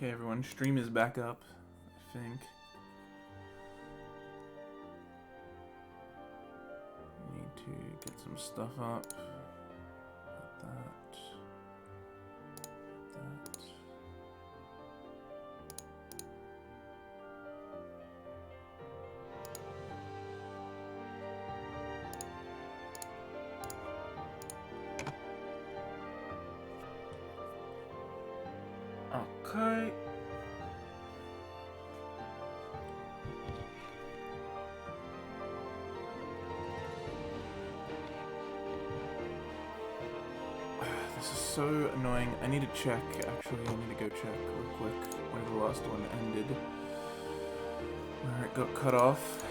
Okay, everyone, stream is back up, I think. Need to get some stuff up. Like that. That. Okay. This is so annoying. I need to check, actually. I need to go check real quick where the last one ended. Where it got cut off.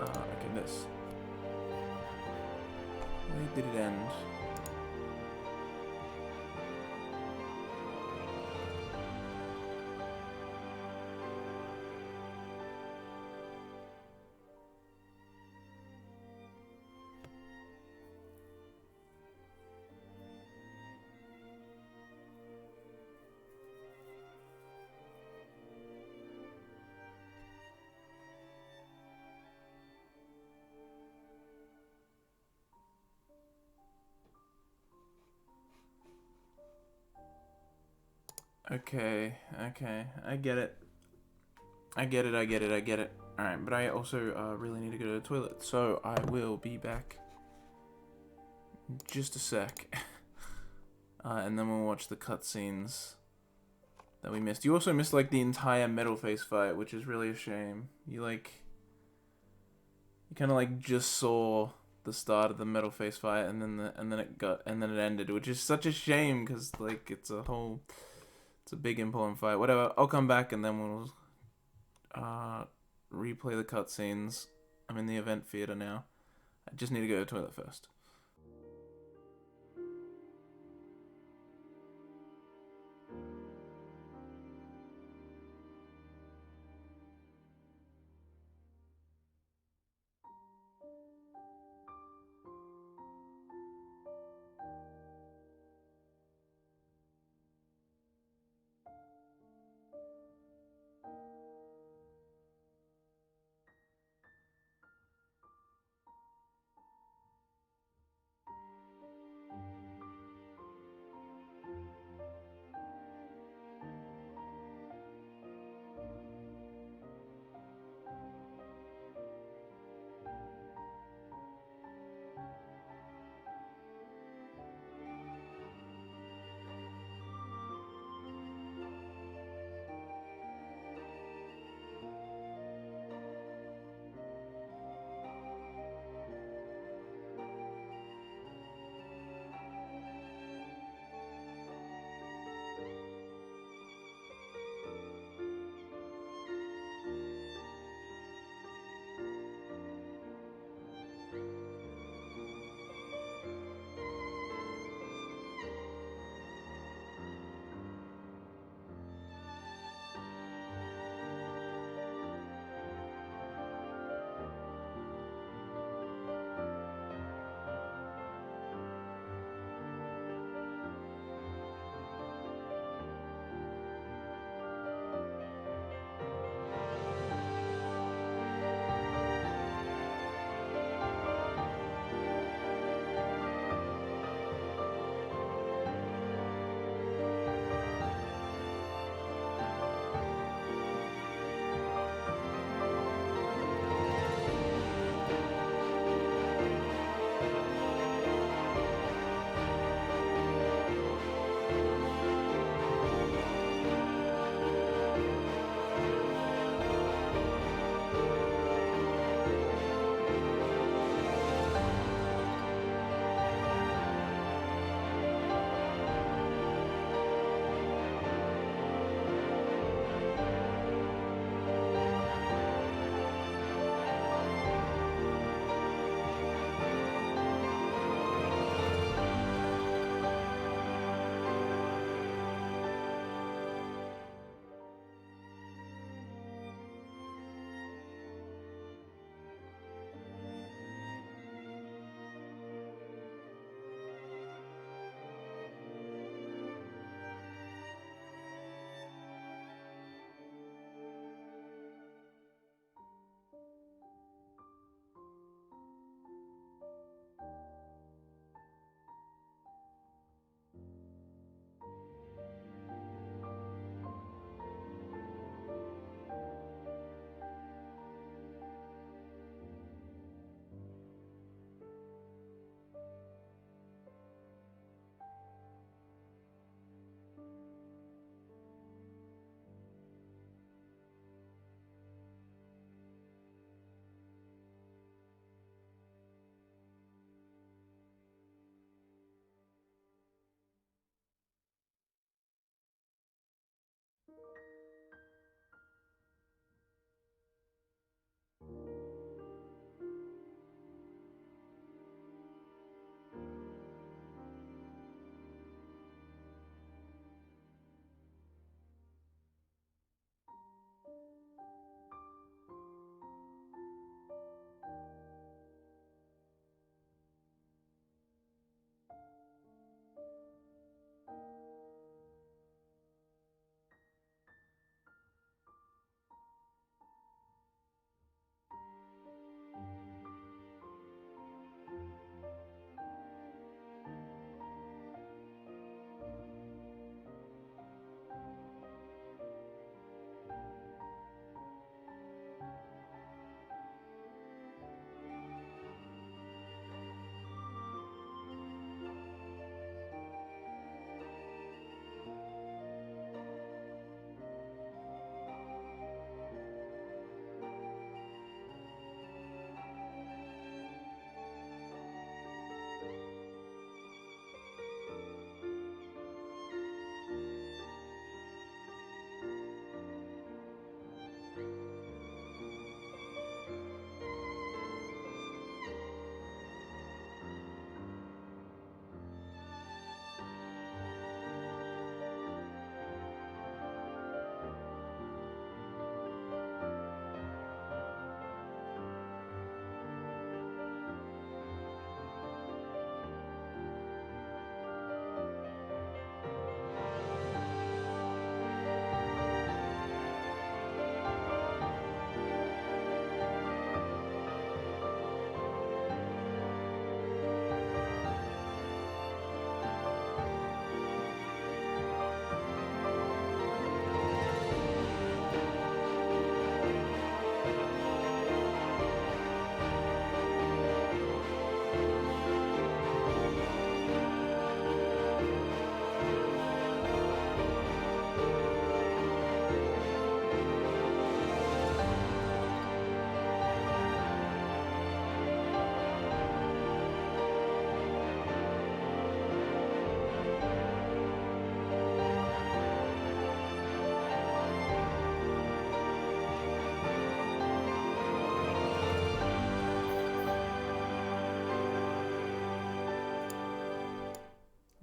Okay, this. Where did it end? Okay, I get it. I get it. Alright, but I also really need to go to the toilet, so I will be back in just a sec. And then we'll watch the cutscenes that we missed. You also missed, like, the entire Metal Face fight, which is really a shame. You kind of, like, just saw the start of the Metal Face fight, and then it ended, which is such a shame, because, like, it's a big important fight. Whatever, I'll come back, and then we'll replay the cutscenes. I'm in the event theater now. I just need to go to the toilet first.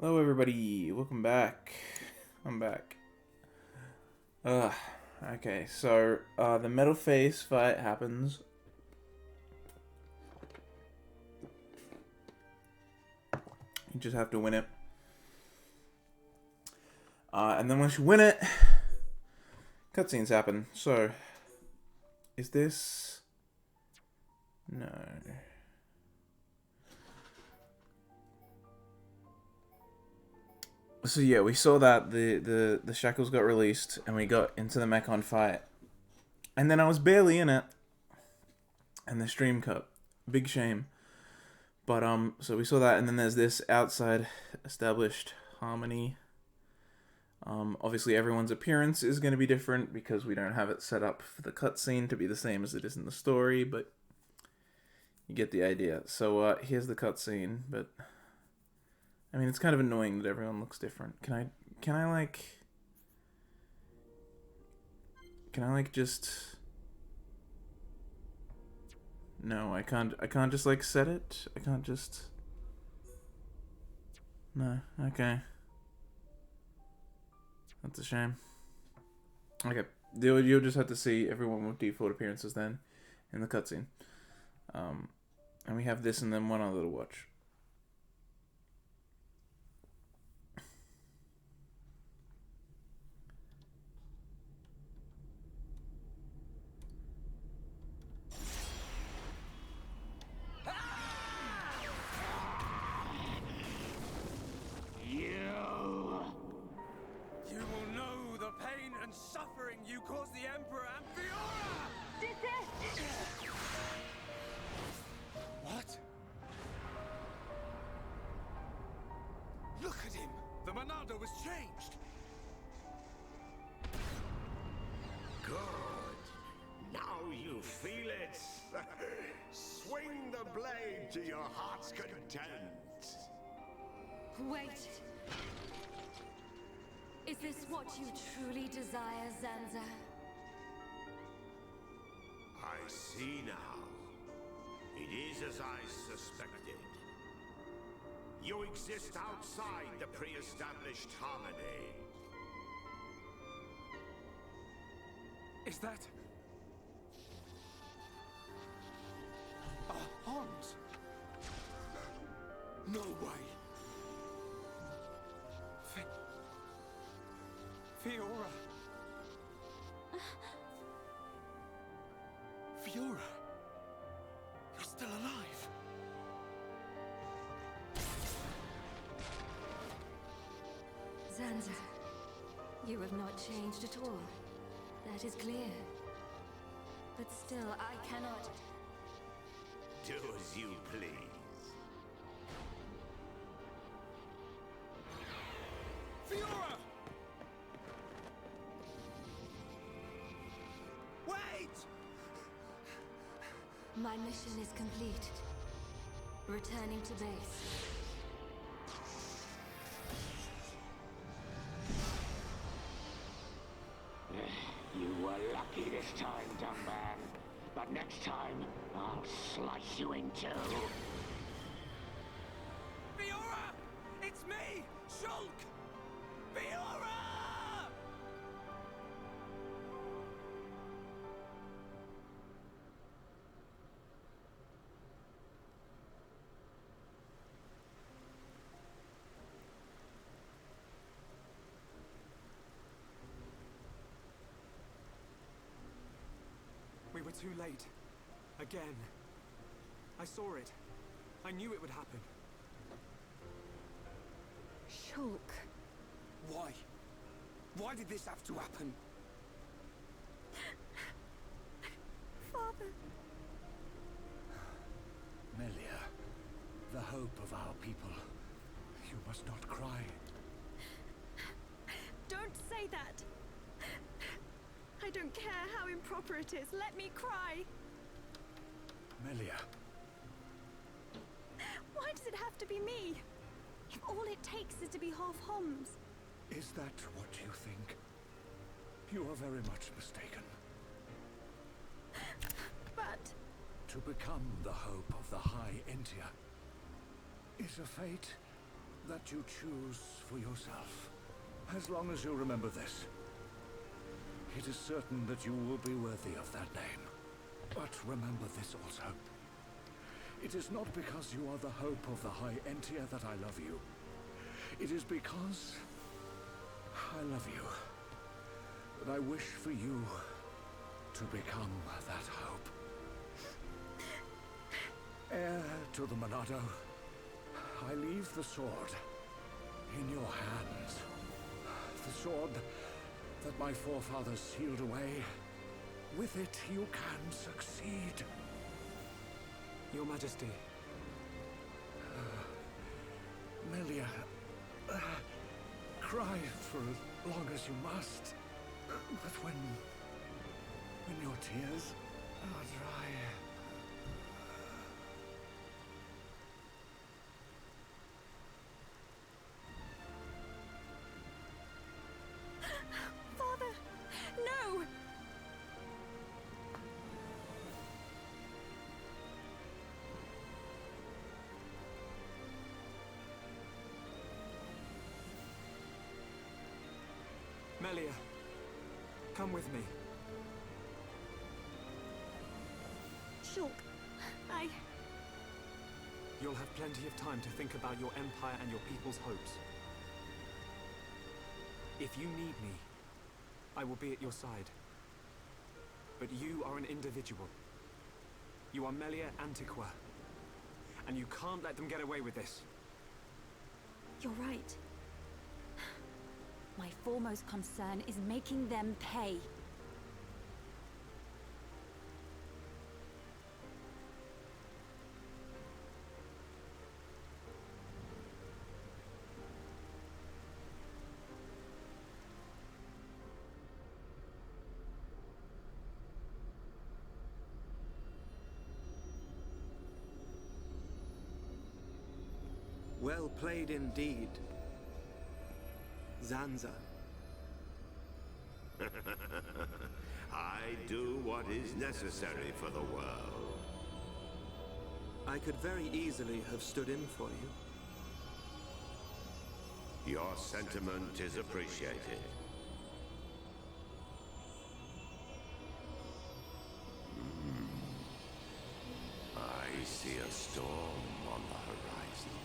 Hello everybody, welcome back. I'm back. Okay, so the metal face fight happens. You just have to win it. And then once you win it, cutscenes happen. So, is this... No. So yeah, we saw that the shackles got released and we got into the Mechon fight. And then I was barely in it. And the stream cut. Big shame. But so we saw that, and then there's this outside established harmony. Obviously everyone's appearance is going to be different because we don't have it set up for the cutscene to be the same as it is in the story, but you get the idea. So here's the cutscene, but I mean, it's kind of annoying that everyone looks different. Can I like just... No, I can't just like set it. I can't just... No, okay. That's a shame. Okay, you'll just have to see everyone with default appearances then in the cutscene. And we have this and then one other to watch. You caused the Emperor and Fiora! Desist! What? Look at him! The Monado was changed! Good. Now you feel it. Swing the blade to your heart's content. Wait. Is this what you truly desire, Zanza? I see now. It is as I suspected. You exist outside the pre-established harmony. Is that... a haunt? No way. Fiora. Fiora. You're still alive. Zanza, you have not changed at all. That is clear. But still, I cannot... Do as you please. Fiora! Wait! My mission is complete. Returning to base. You were lucky this time, dumb man. But next time, I'll slice you in two. Fiora! It's me! Shulk! Fiora! We were too late. Again. I saw it. I knew it would happen. Shulk. Why? Why did this have to happen? Father. Melia, the hope of our people. You must not cry. Don't say that! I don't care how improper it is. Let me cry! Melia. Why does it have to be me? If all it takes is to be half Homs. Is that what you think? You are very much mistaken. But... To become the hope of the High Entia is a fate that you choose for yourself. As long as you remember this, it is certain that you will be worthy of that name. But remember this also. It is not because you are the hope of the High Entia that I love you. It is because I love you that I wish for you to become that hope. Heir to the Monado, I leave the sword in your hands. The sword that my forefathers sealed away. With it, you can succeed. Your Majesty. Melia, cry for as long as you must. But when your tears are dry... Father, no! Melia, come with me. Shulk, You'll have plenty of time to think about your empire and your people's hopes. If you need me, I will be at your side. But you are an individual. You are Melia Antiqua. And you can't let them get away with this. You're right. My foremost concern is making them pay. Well played indeed, Zanza. I do what is necessary for the world. I could very easily have stood in for you. Your sentiment is appreciated. I see a storm on the horizon.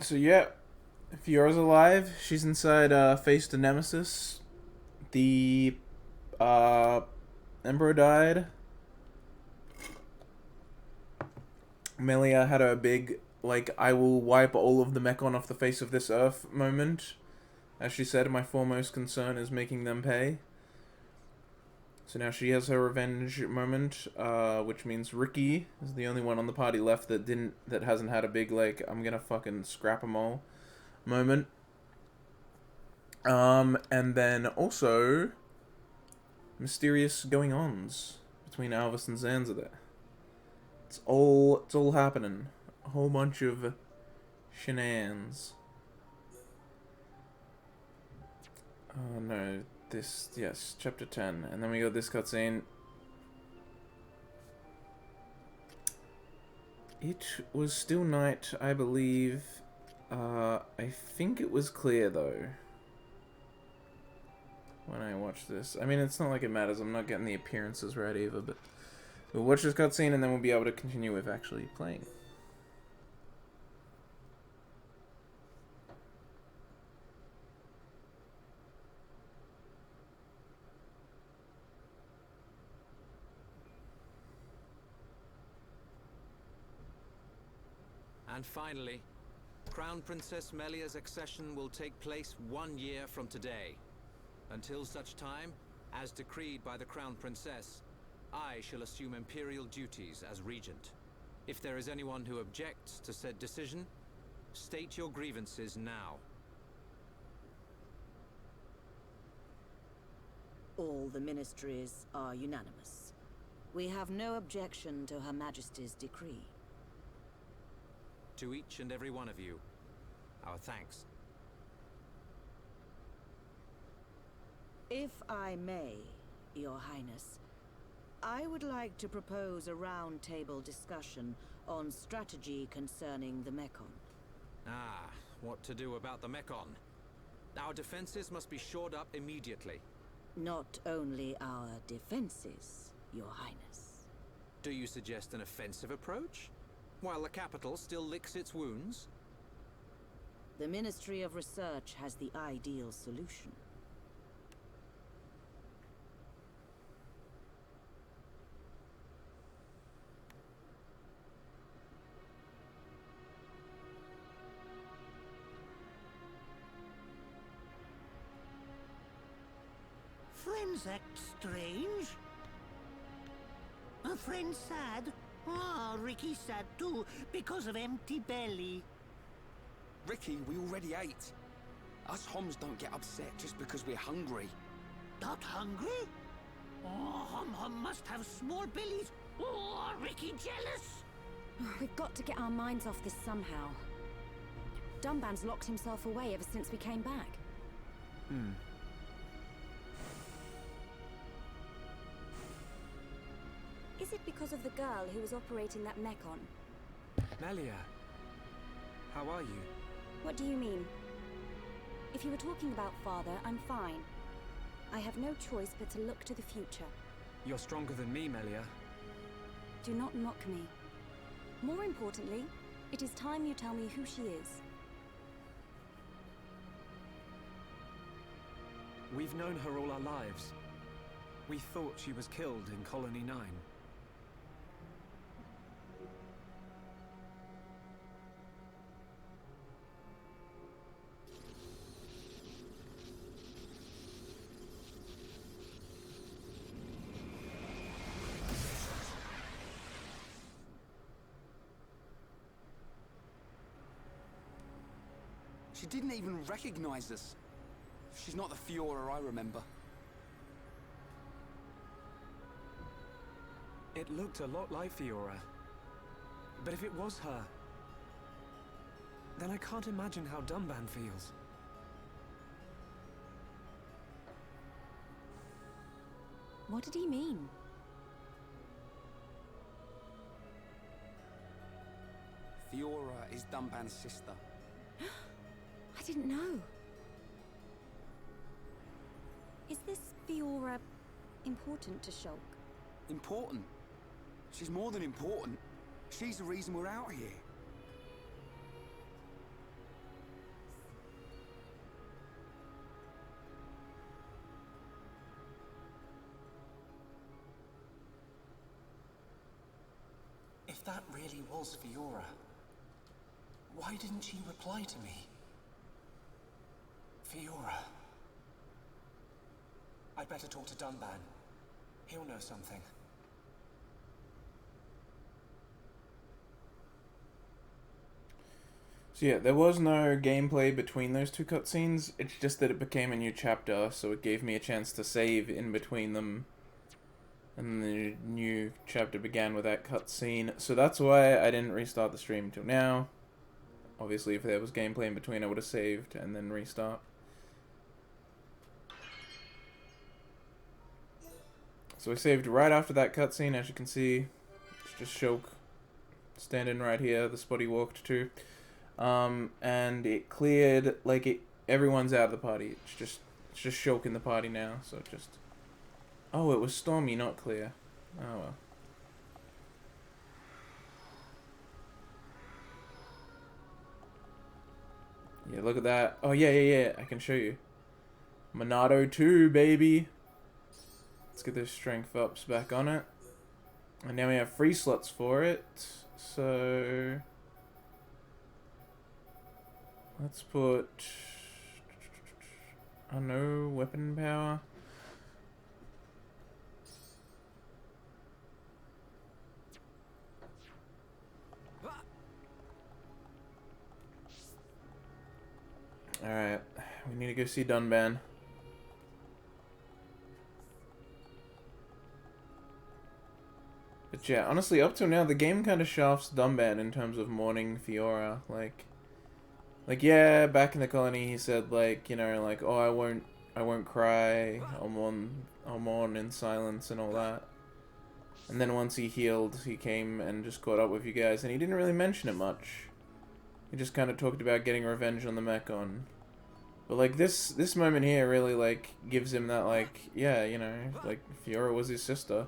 So yeah, Fiora's alive. She's inside Face to Nemesis. The Emperor died. Melia had a big, like, I will wipe all of the Mechon off the face of this earth moment. As she said, my foremost concern is making them pay. So now she has her revenge moment, which means Ricky is the only one on the party left that hasn't had a big, like, I'm gonna fucking scrap them all moment. And then also mysterious going-ons between Alvis and Zanza there. It's all happening. A whole bunch of shenanigans. Oh no, yes, chapter 10. And then we got this cutscene. It was still night, I believe. I think it was clear though. When I watch this. I mean, it's not like it matters. I'm not getting the appearances right either, but we'll watch this cutscene and then we'll be able to continue with actually playing. And finally, Crown Princess Melia's accession will take place 1 year from today. Until such time, as decreed by the Crown Princess, I shall assume imperial duties as regent. If there is anyone who objects to said decision, state your grievances now. All the ministries are unanimous. We have no objection to Her Majesty's decree. To each and every one of you, our thanks. If I may, Your Highness, I would like to propose a round-table discussion on strategy concerning the Mekon. Ah, what to do about the Mekon? Our defenses must be shored up immediately. Not only our defenses, Your Highness. Do you suggest an offensive approach? While the capital still licks its wounds? The Ministry of Research has the ideal solution. Friends act strange. A friend sad? Ah, Ricky's sad too, because of empty belly. Ricky, we already ate. Us Homs don't get upset just because we're hungry. Not hungry? Oh, Hom must have small bellies. Oh, Ricky jealous. We've got to get our minds off this somehow. Dunban's locked himself away ever since we came back. Is it because of the girl who was operating that Mekon? Melia, how are you? What do you mean? If you were talking about father, I'm fine. I have no choice but to look to the future. You're stronger than me, Melia. Do not mock me. More importantly, it is time you tell me who she is. We've known her all our lives. We thought she was killed in Colony 9. She didn't even recognize us. She's not the Fiora I remember. It looked a lot like Fiora. But if it was her, then I can't imagine how Dunban feels. What did he mean? Fiora is Dunban's sister. I didn't know. Is this Fiora important to Shulk? Important? She's more than important. She's the reason we're out here. If that really was Fiora, why didn't she reply to me? Fiora. I'd better talk to Dunban. He'll know something. So yeah, there was no gameplay between those two cutscenes. It's just that it became a new chapter, so it gave me a chance to save in between them. And the new chapter began with that cutscene. So that's why I didn't restart the stream until now. Obviously, if there was gameplay in between, I would have saved and then restart. So I saved right after that cutscene, as you can see. It's just Shulk standing right here, the spot he walked to. And it cleared, like, everyone's out of the party. It's just Shulk in the party now, so just... Oh, it was stormy, not clear. Oh well. Yeah, look at that. Oh, yeah. I can show you. Monado 2, baby. Let's get those strength ups back on it. And now we have free slots for it. So... let's put... I don't know, weapon power. Alright, we need to go see Dunban. But yeah, honestly, up till now, the game kind of shafts Dunban in terms of mourning Fiora. Like, yeah, back in the colony, he said, like, you know, like, oh, I I won't cry, I'll mourn in silence and all that. And then once he healed, he came and just caught up with you guys, and he didn't really mention it much. He just kind of talked about getting revenge on the Mechon. But like this moment here really like gives him that like, yeah, you know, like Fiora was his sister.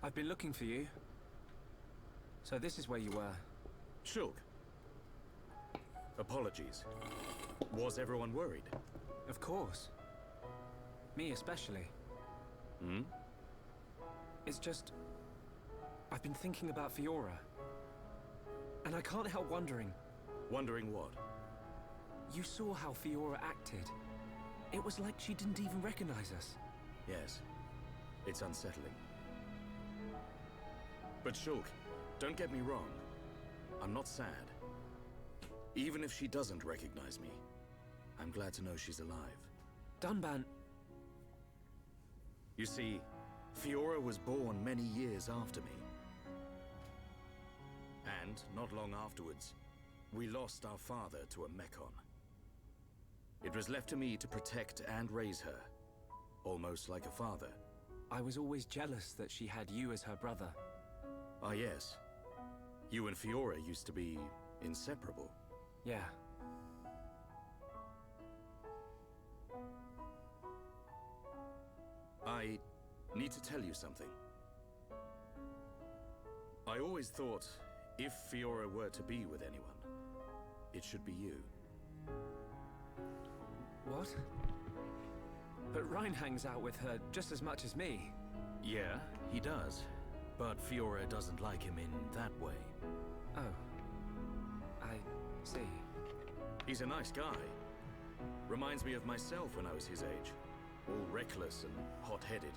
I've been looking for you. So this is where you were. Shulk. Apologies. Was everyone worried? Of course. Me especially. Hmm? It's just... I've been thinking about Fiora. And I can't help wondering... Wondering what? You saw how Fiora acted. It was like she didn't even recognize us. Yes. It's unsettling. But Shulk, don't get me wrong. I'm not sad. Even if she doesn't recognize me, I'm glad to know she's alive. Dunban... You see, Fiora was born many years after me. And, not long afterwards, we lost our father to a Mechon. It was left to me to protect and raise her, almost like a father. I was always jealous that she had you as her brother. Ah, yes. You and Fiora used to be inseparable. Yeah. I need to tell you something. I always thought, if Fiora were to be with anyone, it should be you. What? But Ryan hangs out with her just as much as me. Yeah, he does. But Fiora doesn't like him in that way. Oh. I see. He's a nice guy. Reminds me of myself when I was his age. All reckless and hot-headed.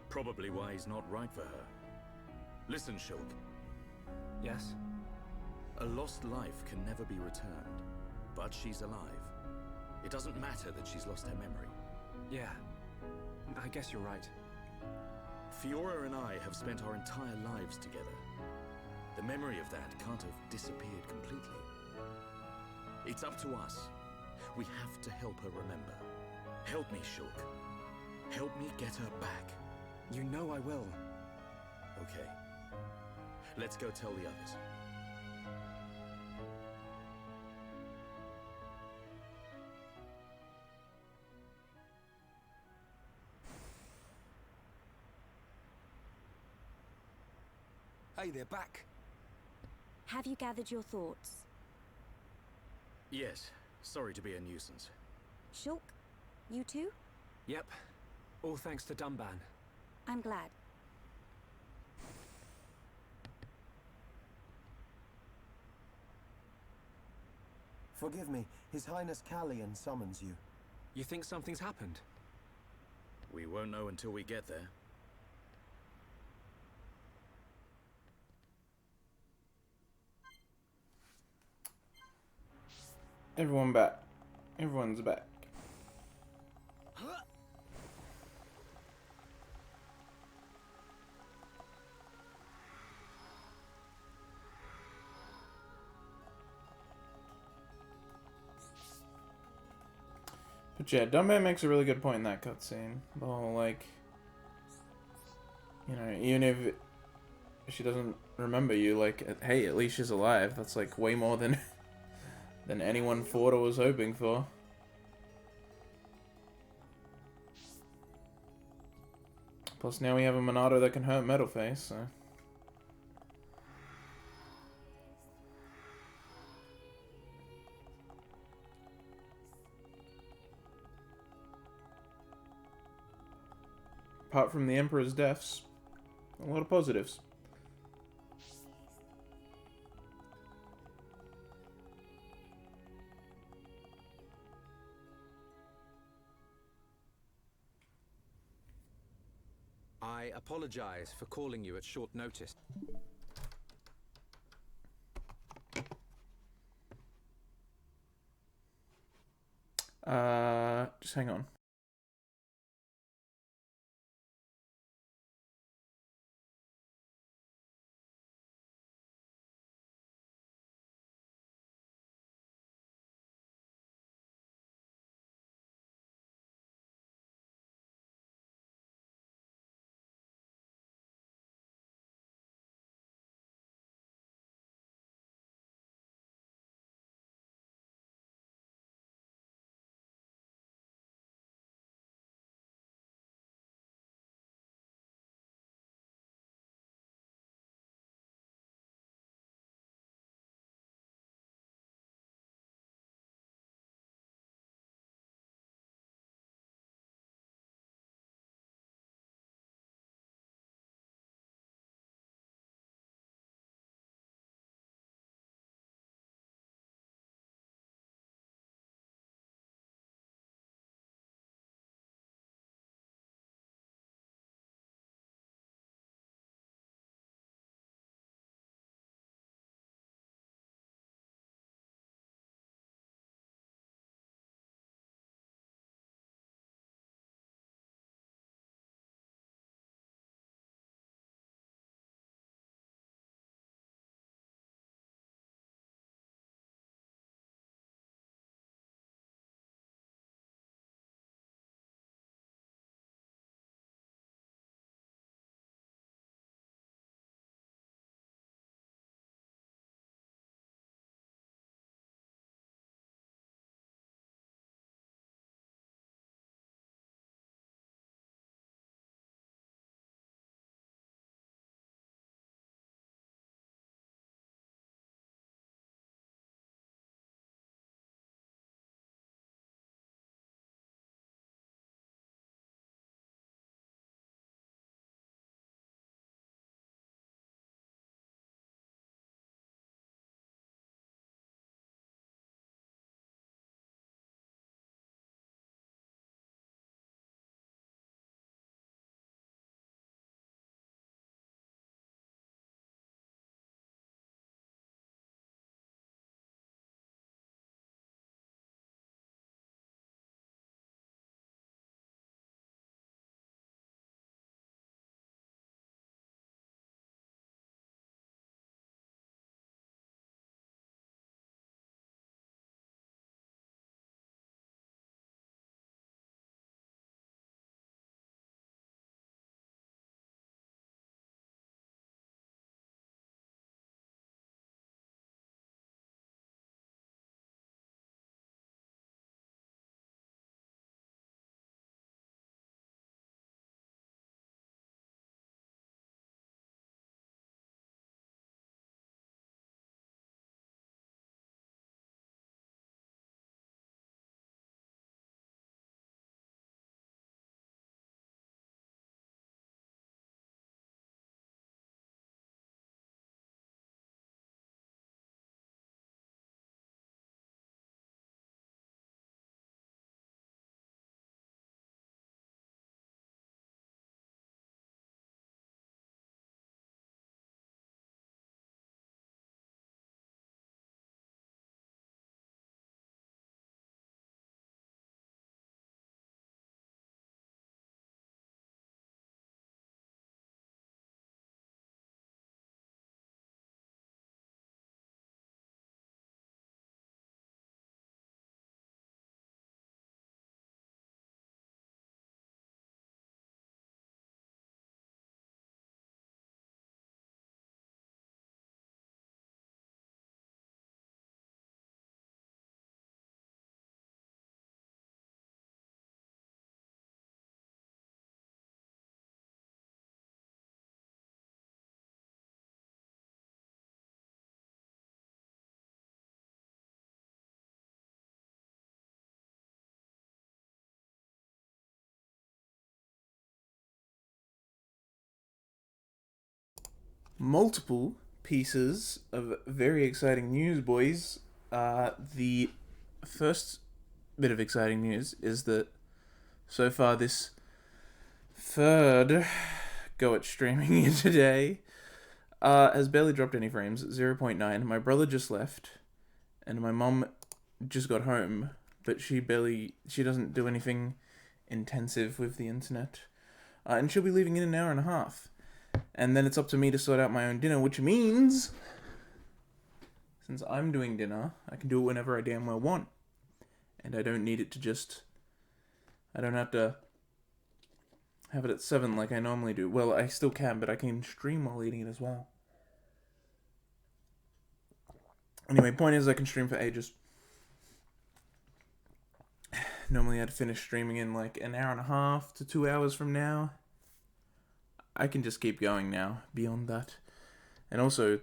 Probably why he's not right for her. Listen, Shulk. Yes? A lost life can never be returned. But she's alive. It doesn't matter that she's lost her memory. Yeah. I guess you're right. Fiora and I have spent our entire lives together. The memory of that can't have disappeared completely. It's up to us. We have to help her remember. Help me, Shulk. Help me get her back. You know I will. Okay. Let's go tell the others. Hey, they're back. Have you gathered your thoughts? Yes. Sorry to be a nuisance. Shulk, you too? Yep. All thanks to Dunban. I'm glad. Forgive me. His Highness Callian summons you. You think something's happened? We won't know until we get there. Everyone back. Everyone's back. But yeah, Dunban makes a really good point in that cutscene. The whole, like, you know, even if she doesn't remember you, like, hey, at least she's alive. That's, like, way more than than anyone thought or was hoping for. Plus, now we have a Monado that can hurt Metalface, so... Apart from the Emperor's deaths, a lot of positives. I apologize for calling you at short notice. Just hang on. multiple pieces of very exciting news, boys. The first bit of exciting news is that so far this third go at streaming in today has barely dropped any frames, 0.9. My brother just left, and my mom just got home, but she doesn't do anything intensive with the internet. And she'll be leaving in an hour and a half. And then it's up to me to sort out my own dinner, which means, since I'm doing dinner, I can do it whenever I damn well want. And I don't need it to just... I don't have to have it at 7 like I normally do. Well, I still can, but I can stream while eating it as well. Anyway, point is I can stream for ages. Normally I'd finish streaming in like an hour and a half to 2 hours from now. I can just keep going now, beyond that. And also,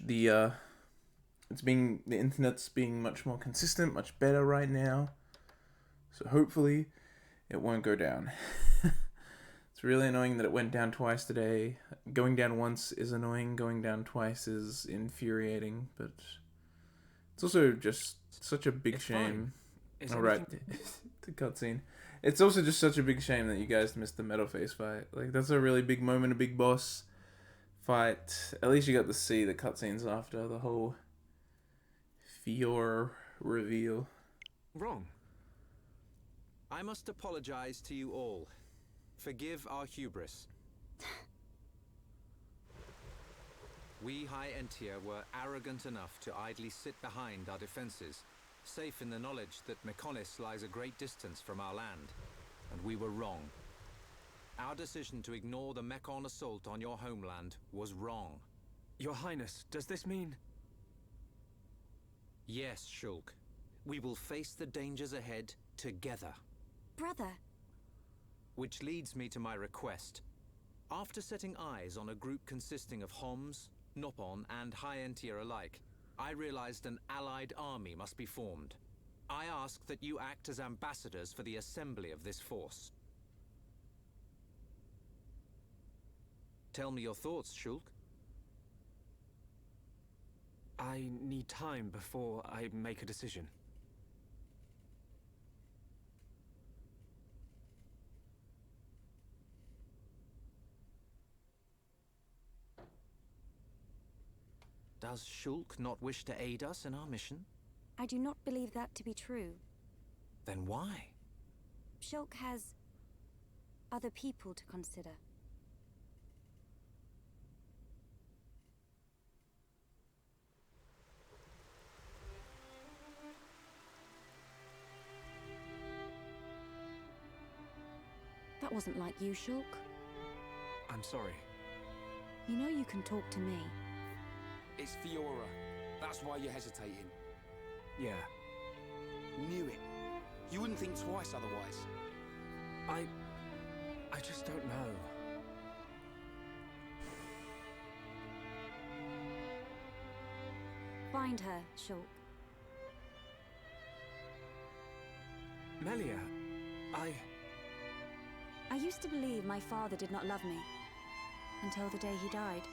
the internet's being much more consistent, much better right now. So hopefully, it won't go down. It's really annoying that it went down twice today. Going down once is annoying, going down twice is infuriating, but it's also just such a big shame. Alright, the cutscene. It's also just such a big shame that you guys missed the Metal Face fight. Like, that's a really big moment, a big boss fight. At least you got to see the cutscenes after the whole Fiora reveal. Wrong. I must apologize to you all. Forgive our hubris. We High Entia were arrogant enough to idly sit behind our defenses, safe in the knowledge that Mekonis lies a great distance from our land, and we were wrong. Our decision to ignore the Mekon assault on your homeland was wrong. Your Highness, does this mean... Yes, Shulk. We will face the dangers ahead together. Brother. Which leads me to my request. After setting eyes on a group consisting of Homs, Nopon, and High Entia alike, I realized an allied army must be formed. I ask that you act as ambassadors for the assembly of this force. Tell me your thoughts, Shulk. I need time before I make a decision. Does Shulk not wish to aid us in our mission? I do not believe that to be true. Then why? Shulk has other people to consider. That wasn't like you, Shulk. I'm sorry. You know you can talk to me. It's Fiora. That's why you're hesitating. Yeah. Knew it. You wouldn't think twice otherwise. I just don't know. Find her, Shulk. Melia, I used to believe my father did not love me. Until the day he died.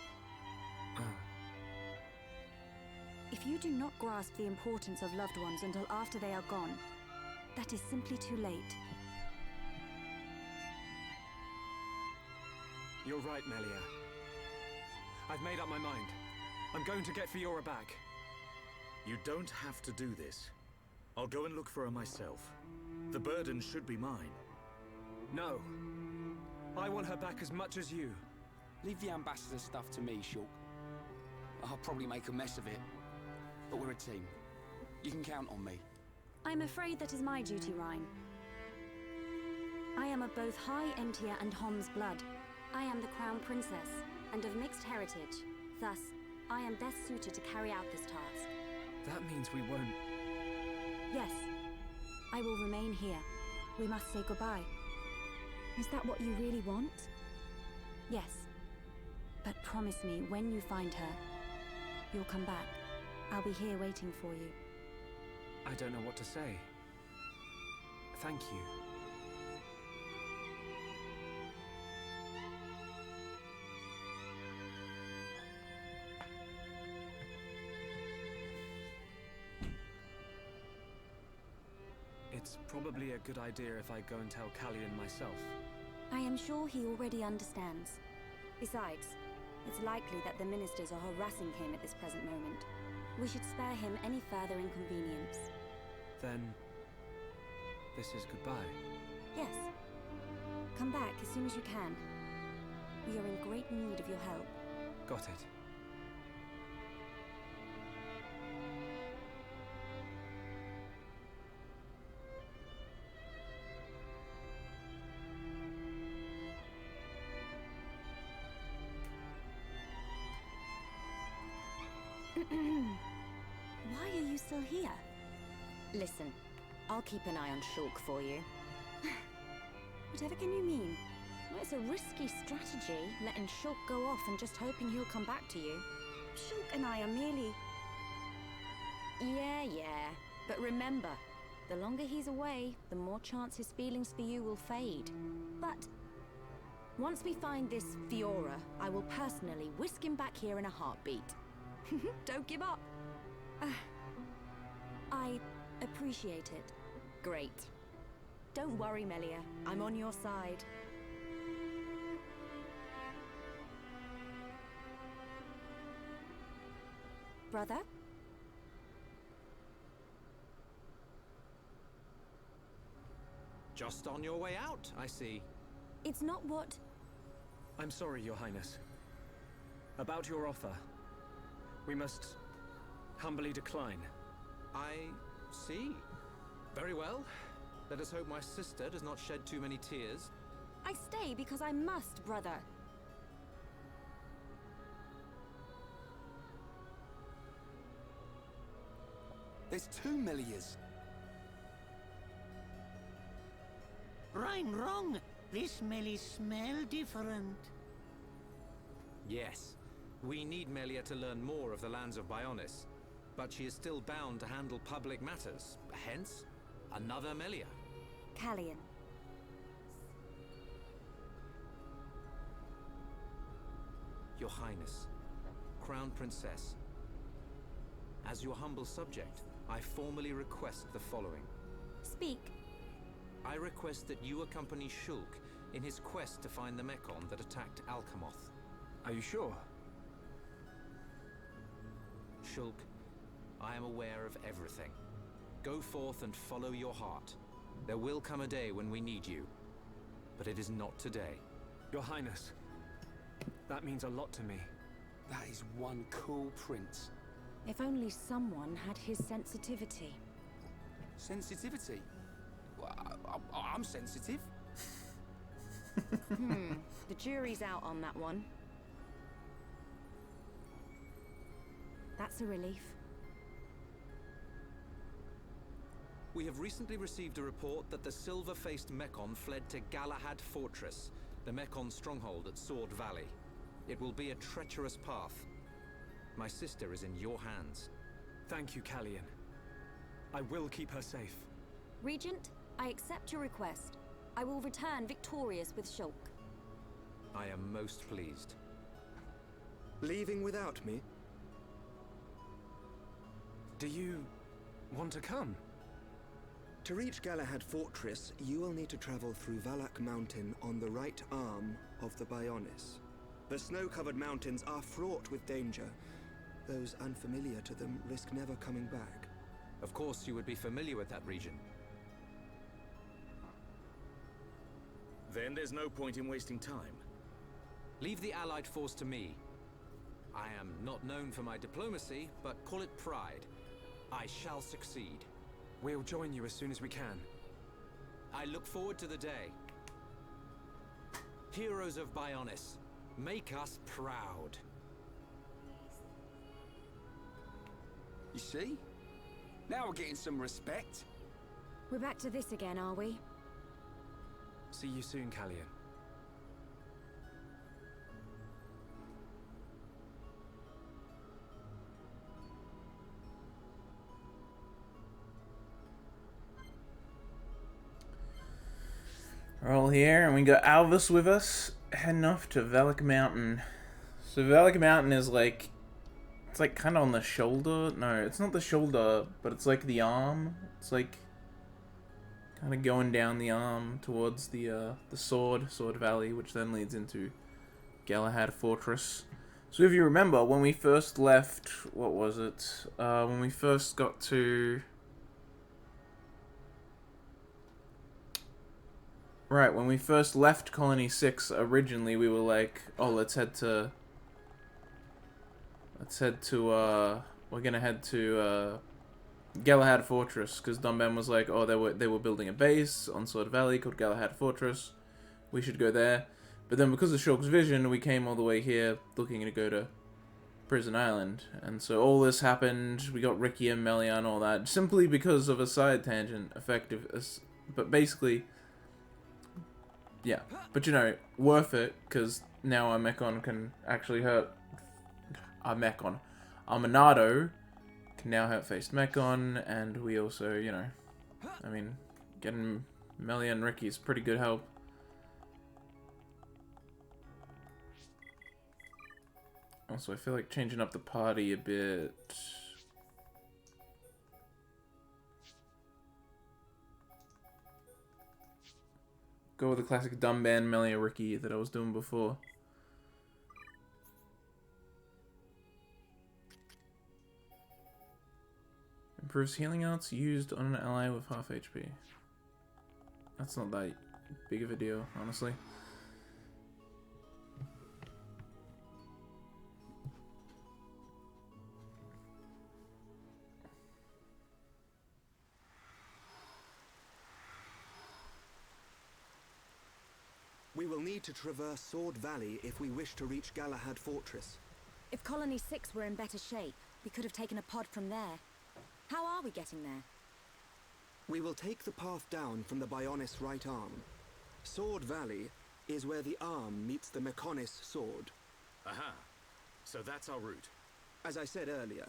If you do not grasp the importance of loved ones until after they are gone, that is simply too late. You're right, Melia. I've made up my mind. I'm going to get Fiora back. You don't have to do this. I'll go and look for her myself. The burden should be mine. No. I want her back as much as you. Leave the ambassador stuff to me, Shulk. I'll probably make a mess of it. But we're a team. You can count on me. I'm afraid that is my duty, Rhine. I am of both High Entia and Hom's blood. I am the Crown Princess, and of mixed heritage. Thus, I am best suited to carry out this task. That means we won't... Yes. I will remain here. We must say goodbye. Is that what you really want? Yes. But promise me, when you find her, you'll come back. I'll be here waiting for you. I don't know what to say. Thank you. It's probably a good idea if I go and tell Callian myself. I am sure he already understands. Besides, it's likely that the ministers are harassing him at this present moment. We should spare him any further inconvenience. Then, this is goodbye. Yes. Come back as soon as you can. We are in great need of your help. Got it. Why are you still here? Listen, I'll keep an eye on Shulk for you. Whatever can you mean? Well, it's a risky strategy, letting Shulk go off and just hoping he'll come back to you. Shulk and I are merely... Yeah. But remember, the longer he's away, the more chance his feelings for you will fade. But once we find this Fiora, I will personally whisk him back here in a heartbeat. Don't give up. I appreciate it. Great. Don't worry, Melia. I'm on your side. Brother? Just on your way out, I see. It's not what... I'm sorry, Your Highness. About your offer. We must humbly decline. I see. Very well. Let us hope my sister does not shed too many tears. I stay because I must, brother. There's 2 Melias. Right wrong. This Melie smell different. Yes. We need Melia to learn more of the lands of Bionis. But she is still bound to handle public matters. Hence, another Melia. Callian. Your Highness, Crown Princess. As your humble subject, I formally request the following. Speak. I request that you accompany Shulk in his quest to find the Mekon that attacked Alcamoth. Are you sure? Shulk, I am aware of everything. Go forth and follow your heart. There will come a day when we need you. But it is not today. Your Highness, that means a lot to me. That is one cool prince. If only someone had his sensitivity. Sensitivity? Well, I'm sensitive. The jury's out on that one. That's a relief. We have recently received a report that the silver-faced Mekon fled to Galahad Fortress, the Mekon stronghold at Sword Valley. It will be a treacherous path. My sister is in your hands. Thank you, Callian. I will keep her safe. Regent, I accept your request. I will return victorious with Shulk. I am most pleased. Leaving without me? Do you want to come? To reach Galahad Fortress, you will need to travel through Valak Mountain on the right arm of the Bionis. The snow-covered mountains are fraught with danger. Those unfamiliar to them risk never coming back. Of course you would be familiar with that region. Then there's no point in wasting time. Leave the Allied force to me. I am not known for my diplomacy, but call it pride. I shall succeed. We'll join you as soon as we can. I look forward to the day. Heroes of Bionis, make us proud. You see? Now we're getting some respect. We're back to this again, are we? See you soon, Callian. We're all here, and we got Alvis with us, heading off to Valak Mountain. So Valak Mountain is like, it's like kind of on the shoulder. No, it's not the shoulder, but it's like the arm. It's like, kind of going down the arm towards the Sword Valley, which then leads into Galahad Fortress. So if you remember, when we first left, what was it? When we first got to... Right, when we first left Colony 6, originally we were like, oh, let's head to, we're gonna head to, Galahad Fortress, because Dunban was like, oh, they were building a base on Sword Valley called Galahad Fortress. We should go there. But then because of Shulk's vision, we came all the way here looking to go to Prison Island. And so all this happened, we got Ricky and Melian, all that, simply because of a side tangent, but basically, yeah. But you know, worth it, because now our Mechon can actually hurt... Our Monado can now hurt faced Mechon, and we also, you know, I mean, getting Melian and Ricky is pretty good help. Also, I feel like changing up the party a bit. Go with the classic Dunban, Melia, Ricky that I was doing before. Improves healing arts used on an ally with half HP. That's not that big of a deal, honestly. We will need to traverse Sword Valley if we wish to reach Galahad Fortress. If Colony 6 were in better shape, we could have taken a pod from there. How are we getting there? We will take the path down from the Bionis right arm. Sword Valley is where the arm meets the Mechonis sword. Aha. So that's our route. As I said earlier,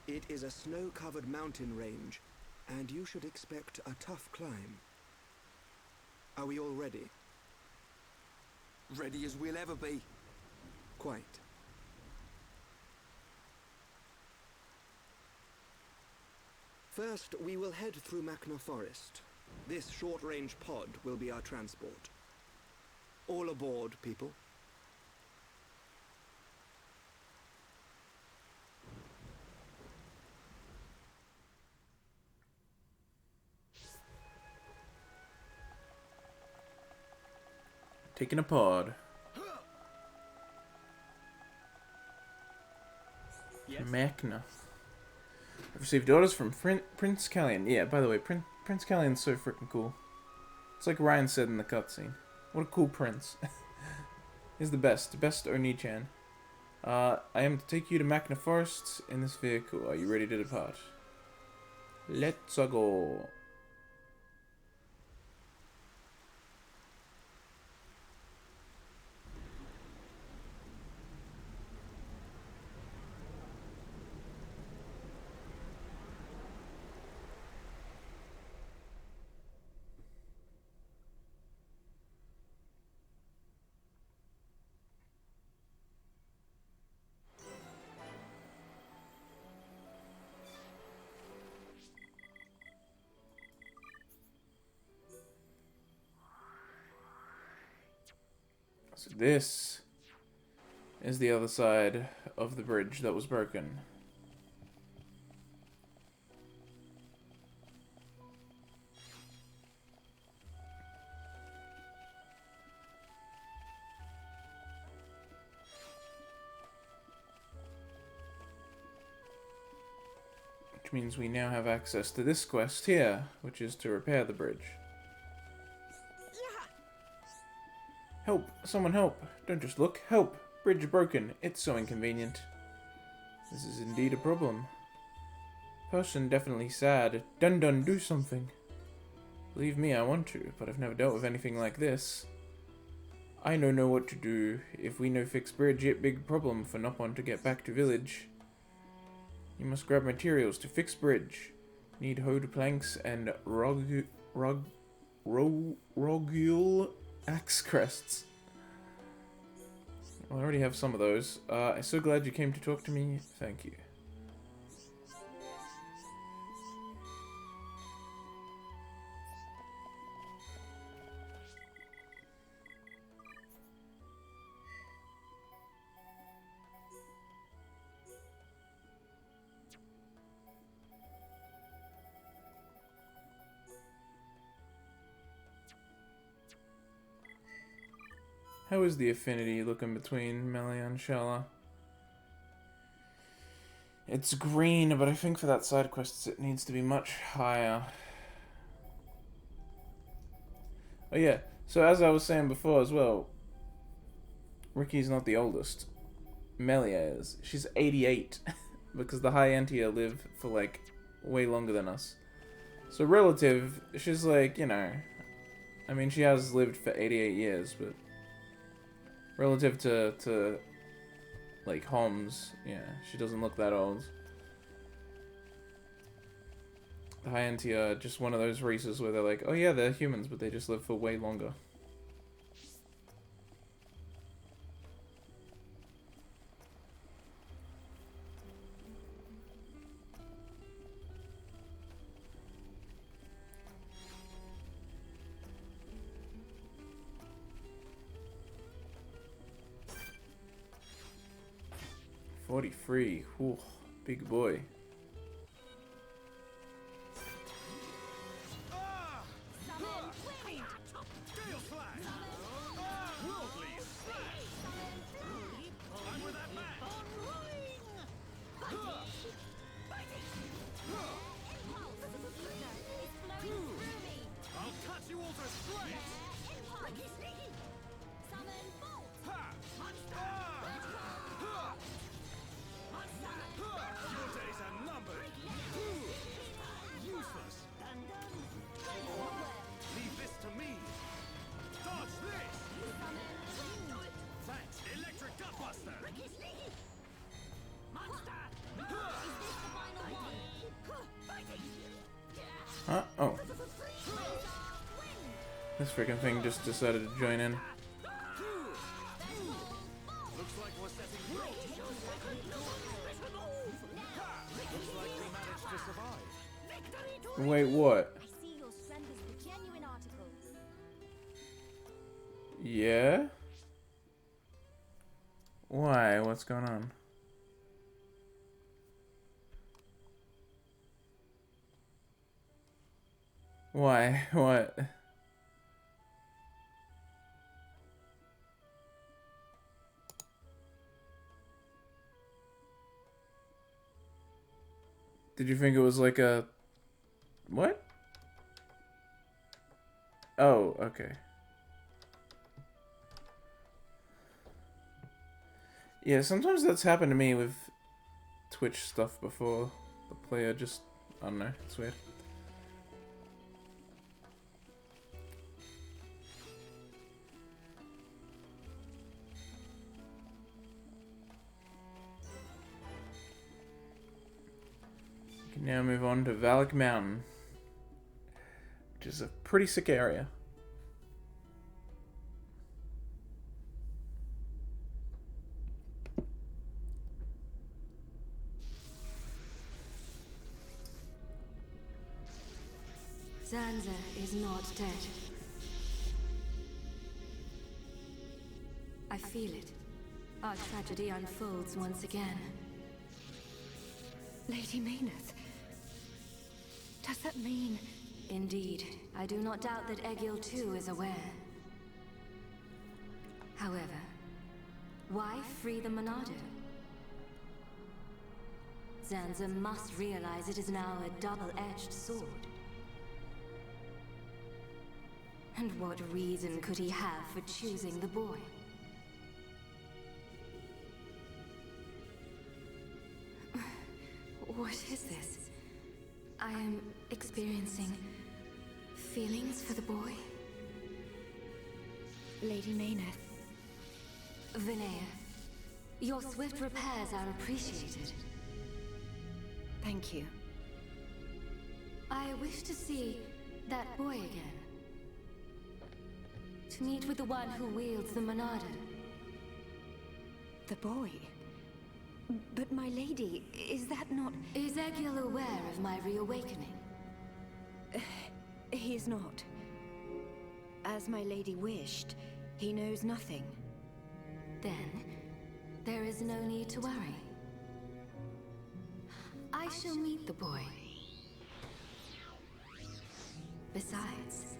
it is a snow-covered mountain range, and you should expect a tough climb. Are we all ready? Ready as we'll ever be. Quite. First, we will head through Machna Forest. This short-range pod will be our transport. All aboard, people. Taking a pod. Yes? Machna. I've received orders from Prince Callion. Yeah, by the way, Prince Callion's so freaking cool. It's like Ryan said in the cutscene. What a cool prince. He's the best Oni-chan. I am to take you to Machna Forest in this vehicle. Are you ready to depart? Let's go. So this is the other side of the bridge that was broken. Which means we now have access to this quest here, which is to repair the bridge. Help! Someone help! Don't just look. Help! Bridge broken. It's so inconvenient. This is indeed a problem. Person definitely sad. Dun, do something. Believe me, I want to, but I've never dealt with anything like this. I no know what to do. If we no fix bridge, it big problem for Nopon to get back to village. You must grab materials to fix bridge. Need hoed planks and rogule axe crests. Well, I already have some of those. I'm so glad you came to talk to me. Thank you. How is the affinity looking between Melia and Shala? It's green, but I think for that side quest it needs to be much higher. Oh yeah, so as I was saying before as well, Ricky's not the oldest. Melia is. She's 88, because the High Entia live for like way longer than us. So relative, she's like, you know, I mean she has lived for 88 years, but relative to like Homs, yeah, she doesn't look that old. The High Entia are just one of those races where they're like, oh yeah, they're humans, but they just live for way longer. $43, whew, big boy. Huh? Oh. This freaking thing just decided to join in. Wait, what? Yeah? Why? What's going on? Why? What? Did you think it was like a... What? Oh, okay. Yeah, sometimes that's happened to me with Twitch stuff before. The player just... I don't know, it's weird. We can now move on to Valak Mountain, which is a pretty sick area. Zanza is not dead. I feel it. Our tragedy unfolds once again. Lady Maynard. Does that mean... Indeed. I do not doubt that Egil too is aware. However, why free the Monado? Zanza must realize it is now a double-edged sword. And what reason could he have for choosing the boy? What is this? I am experiencing feelings for the boy. Lady Maynard. Vinaya, your swift repairs are appreciated. Thank you. I wish to see that boy again. To meet with the one who wields the Monado. The boy? But my lady, is that not... Is Egil aware of my reawakening? He is not. As my lady wished, he knows nothing. Then, there is no need to worry. I shall meet the boy. Besides,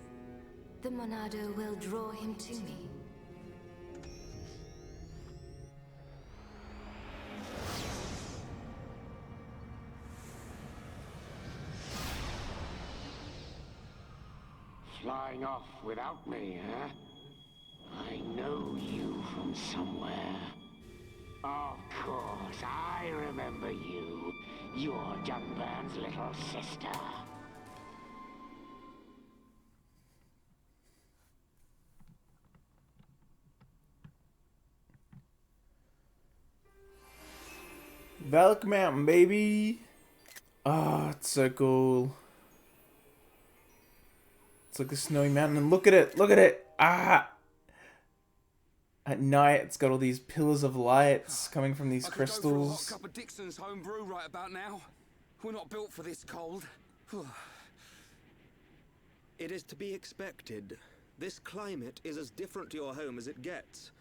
the Monado will draw him to me. flying off without me, huh? I know you from somewhere. Of course, I remember you. You're Dunban's little sister. Valak Mountain, baby! Ah, it's so cool. It's like a snowy mountain, and look at it! Look at it! Ah! At night, it's got all these pillars of lights coming from these crystals. I could go for a hot cup of Dixon's home brew right about now. We're not built for this cold. It is to be expected. This climate is as different to your home as it gets.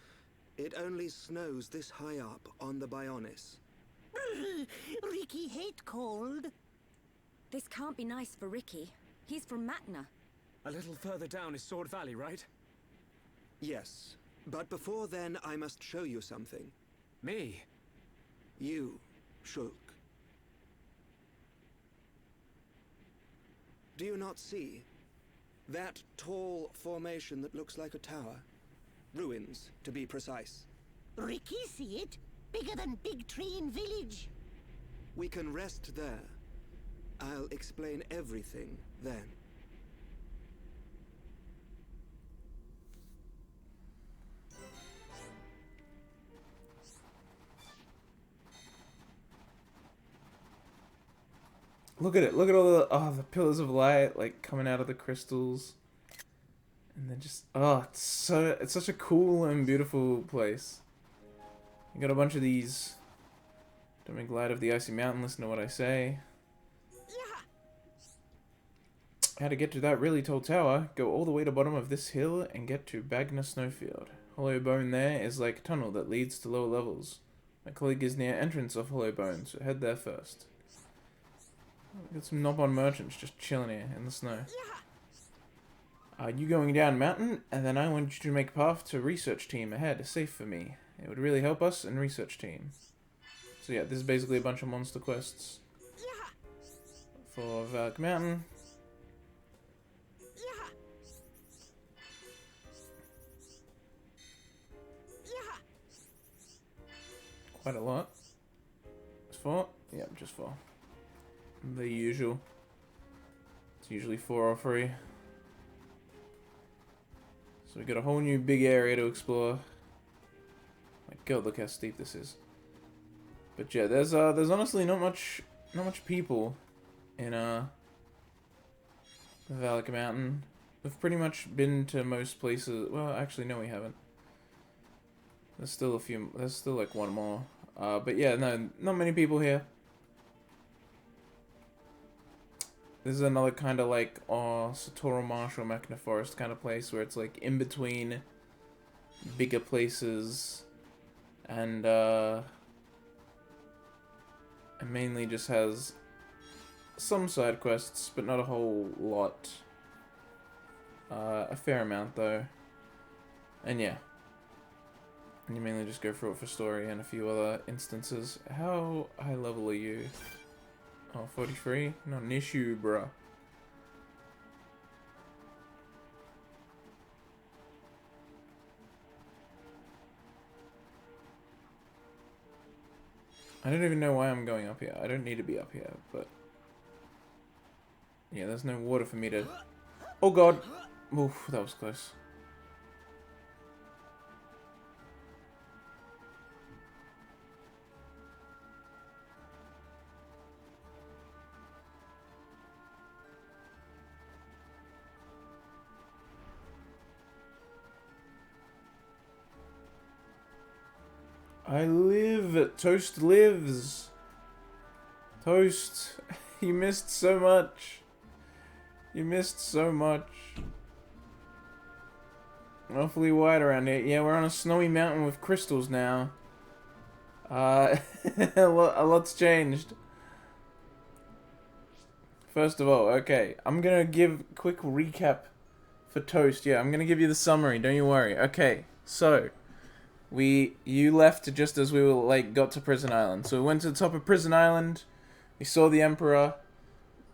It only snows this high up on the Bionis. Ricky hate cold. This can't be nice for Ricky. He's from Matna. A little further down is Sword Valley, right? Yes. But before then, I must show you something. Me? You, Shulk. Do you not see? That tall formation that looks like a tower? Ruins, to be precise. Ricky see it? Bigger than Big Tree in Village. We can rest there. I'll explain everything then. Look at it. Look at all the pillars of light like coming out of the crystals. And then just it's such a cool and beautiful place. You got a bunch of these. Don't make light of the icy mountain, listen to what I say. How to get to that really tall tower, go all the way to the bottom of this hill and get to Bagna Snowfield. Hollow Bone there is like a tunnel that leads to lower levels. My colleague is near entrance of Hollow Bone, so head there first. Got some Nopon merchants just chilling here in the snow. You going down mountain, and then I want you to make a path to research team ahead, safe for me. It would really help us and research team. So yeah, this is basically a bunch of monster quests for Valak Mountain. Quite a lot. It's 4? Yep, just 4. The usual. It's usually 4 or 3. So we got a whole new big area to explore. My god, look how steep this is. But yeah, there's honestly not much people in Valak Mountain. We've pretty much been to most places. Well, actually no, we haven't. There's still a few. There's still like one more. But yeah, no, not many people here. This is another kind of like Satoru Marsh or Mechna Forest kind of place where it's like in between bigger places and mainly just has some side quests, but not a whole lot. A fair amount though. And yeah. And you mainly just go through it for story and a few other instances. How high level are you? Oh, 43? Not an issue, bruh. I don't even know why I'm going up here. I don't need to be up here, but... yeah, there's no water for me to... oh god! Oof, that was close. I live! Toast lives! Toast! You missed so much! You missed so much. Awfully wide around here. Yeah, we're on a snowy mountain with crystals now. A lot's changed. First of all, okay, I'm gonna give a quick recap for Toast. Yeah, I'm gonna give you the summary, don't you worry. Okay, so... you left just as we were, like, got to Prison Island. So we went to the top of Prison Island. We saw the Emperor.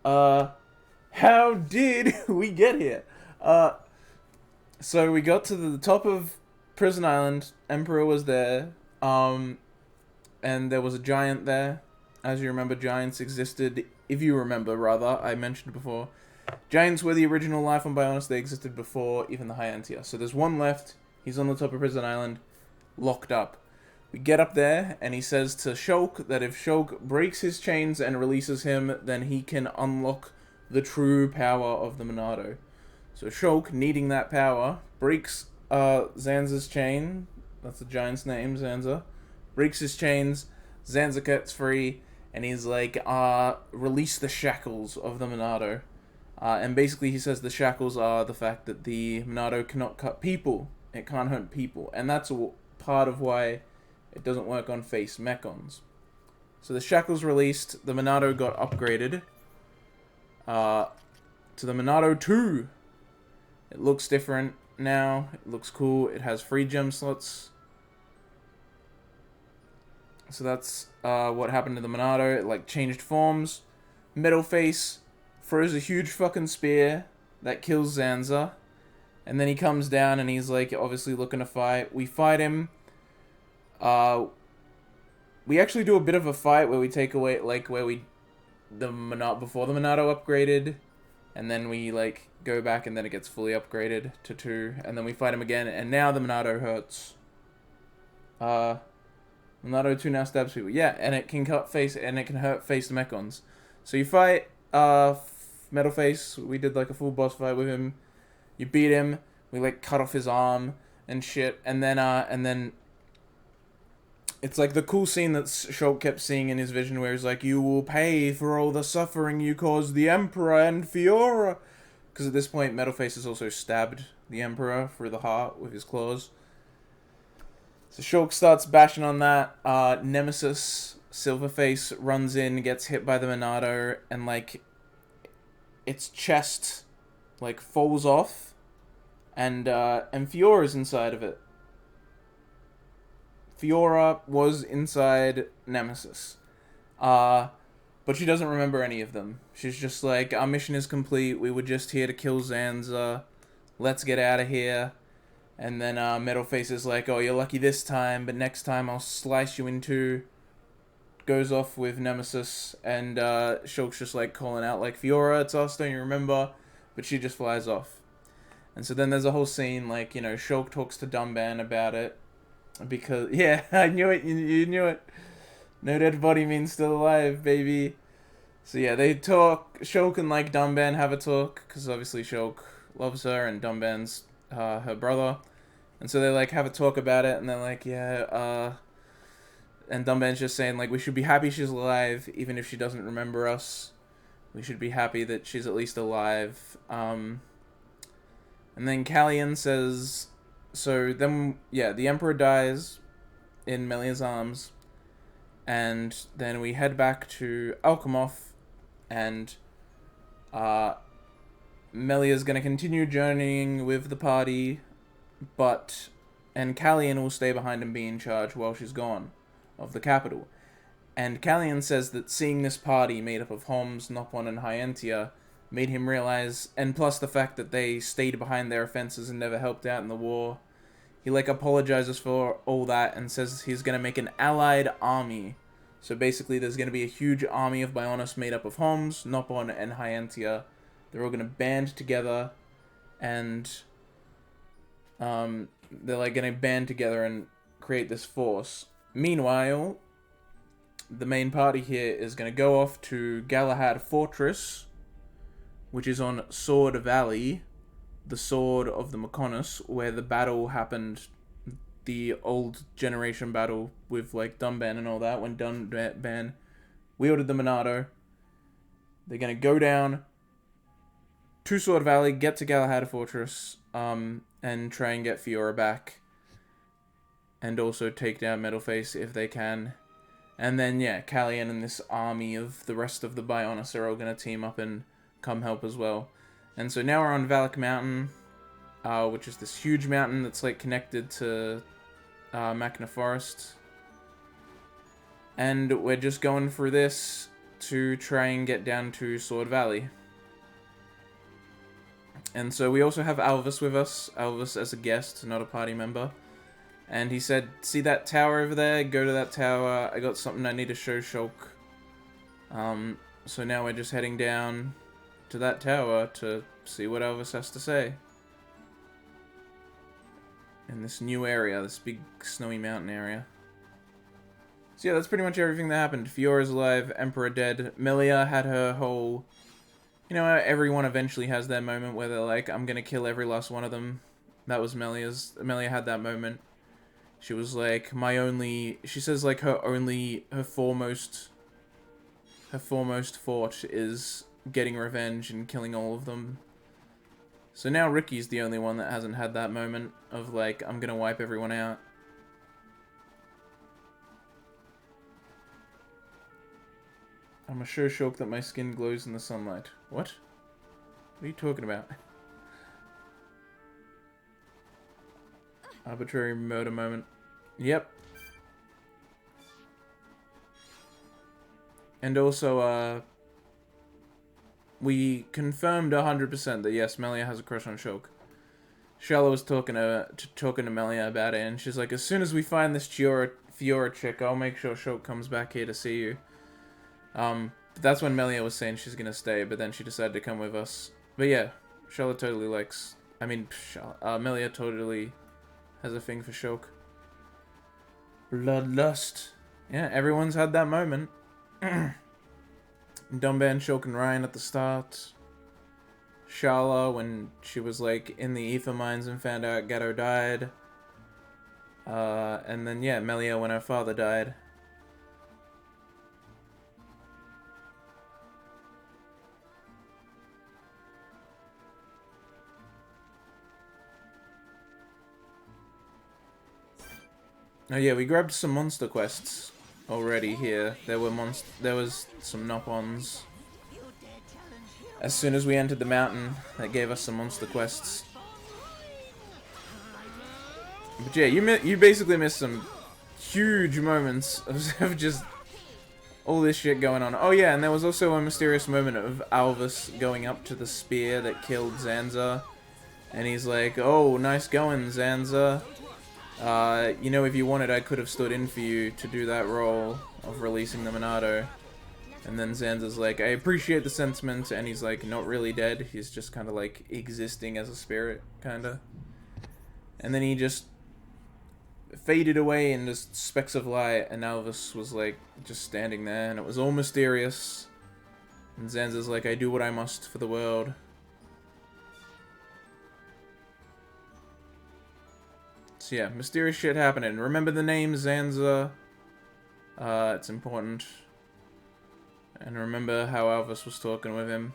How did we get here? So we got to the top of Prison Island. Emperor was there. And there was a giant there. As you remember, giants existed. If you remember, rather, I mentioned before. Giants were the original life on Bionis. They existed before even the Hyantia. So there's one left. He's on the top of Prison Island, locked up. We get up there, and he says to Shulk that if Shulk breaks his chains and releases him, then he can unlock the true power of the Monado. So Shulk, needing that power, breaks Zanza's chain. That's the giant's name, Zanza. Breaks his chains. Zanza gets free, and he's like, release the shackles of the Monado. And basically he says the shackles are the fact that the Monado cannot cut people. It can't hurt people. And that's part of why it doesn't work on face mechons. So the shackles released, the Monado got upgraded to the Monado 2. It looks different now. It looks cool. It has free gem slots. So that's what happened to the Monado. It like changed forms. Metal Face throws a huge fucking spear that kills Zanza. And then he comes down and he's like obviously looking to fight. We fight him. We actually do a bit of a fight where we take away before the Monado upgraded, and then we like go back and then it gets fully upgraded to 2, and then we fight him again, and now the Monado hurts. Monado 2 now stabs people. Yeah, and it can cut face and it can hurt face mechons. So you fight Metal Face. We did like a full boss fight with him. You beat him. We like cut off his arm and shit, and then it's like the cool scene that Shulk kept seeing in his vision where he's like, you will pay for all the suffering you caused the Emperor and Fiora. Because at this point, Metal Face has also stabbed the Emperor through the heart with his claws. So Shulk starts bashing on that. Nemesis, Silverface, runs in, gets hit by the Monado, and like, its chest like falls off, and Fiora's inside of it. Fiora was inside Nemesis. But she doesn't remember any of them. She's just like, our mission is complete. We were just here to kill Zanza. Let's get out of here. And then Metal Face is like, oh, you're lucky this time, but next time I'll slice you in two. Goes off with Nemesis, and Shulk's just like calling out like, Fiora, it's us, don't you remember? But she just flies off. And so then there's a whole scene, like, you know, Shulk talks to Dumban about it. Because, yeah, I knew it, you knew it. No dead body means still alive, baby. So yeah, they talk, Shulk and like Dumban have a talk, because obviously Shulk loves her, and Dumban's her brother. And so they like have a talk about it, and they're like, yeah, and Dumban's just saying like, we should be happy she's alive, even if she doesn't remember us. We should be happy that she's at least alive. And then Callian says, so then, yeah, the Emperor dies in Melia's arms, and then we head back to Alchemoth, and Melia's gonna continue journeying with the party, and Callian will stay behind and be in charge while she's gone of the capital. And Callian says that seeing this party made up of Homs, Nopon, and Hyantia made him realize, and plus the fact that they stayed behind their offenses and never helped out in the war, he like apologizes for all that and says he's gonna make an allied army. So basically there's gonna be a huge army of Bionis made up of Homs, Nopon, and Hyantia. They're all gonna band together, and they're like gonna band together and create this force. Meanwhile, the main party here is gonna go off to Galahad Fortress, which is on Sword Valley, the sword of the Mechonis, where the battle happened, the old generation battle with like Dumban and all that, when Dumban wielded the Monado. They're gonna go down to Sword Valley, get to Galahad Fortress, and try and get Fiora back, and also take down Metal Face if they can. And then, yeah, Callian and this army of the rest of the Bionis are all gonna team up and come help as well. And so now we're on Valak Mountain, which is this huge mountain that's like connected to Machna Forest. And we're just going through this to try and get down to Sword Valley. And so we also have Alvis with us. Alvis as a guest, not a party member. And he said, see that tower over there? Go to that tower. I got something I need to show Shulk. So now we're just heading down to that tower to see what Alvis has to say. In this new area, this big snowy mountain area. So yeah, that's pretty much everything that happened. Fiora's alive, Emperor dead. Melia had her whole... You know, everyone eventually has their moment where they're like, I'm gonna kill every last one of them. That was Melia's. Melia had that moment. She was like, she says like her foremost thought is getting revenge and killing all of them. So now Ricky's the only one that hasn't had that moment of like, I'm gonna wipe everyone out. I'm sure Shulk that my skin glows in the sunlight. What? What are you talking about? Arbitrary murder moment. Yep. And also, we confirmed 100% that yes, Melia has a crush on Shulk. Shala was talking to Melia about it, and she's like, as soon as we find this Fiora chick, I'll make sure Shulk comes back here to see you. That's when Melia was saying she's gonna stay, but then she decided to come with us. But yeah, Shala totally likes... Melia totally has a thing for Shulk. Bloodlust. Yeah, everyone's had that moment. Dumban, Shulk, and Ryan at the start. Shala when she was like in the ether mines and found out Gatto died. And then yeah, Melia when her father died. Oh yeah, we grabbed some monster quests already here. There was some Nopons. As soon as we entered the mountain, that gave us some monster quests. But yeah, you basically missed some huge moments of just all this shit going on. Oh yeah, and there was also a mysterious moment of Alvis going up to the spear that killed Zanza. And he's like, oh, nice going, Zanza. You know, if you wanted, I could have stood in for you to do that role of releasing the Monado. And then Zanza's like, I appreciate the sentiment, and he's like, not really dead, he's just kind of like existing as a spirit, kind of. And then he just faded away in just specks of light, and Alvis was like, just standing there, and it was all mysterious. And Zanza's like, I do what I must for the world. So yeah, mysterious shit happening. Remember the name Zanza. It's important. And remember how Alvis was talking with him.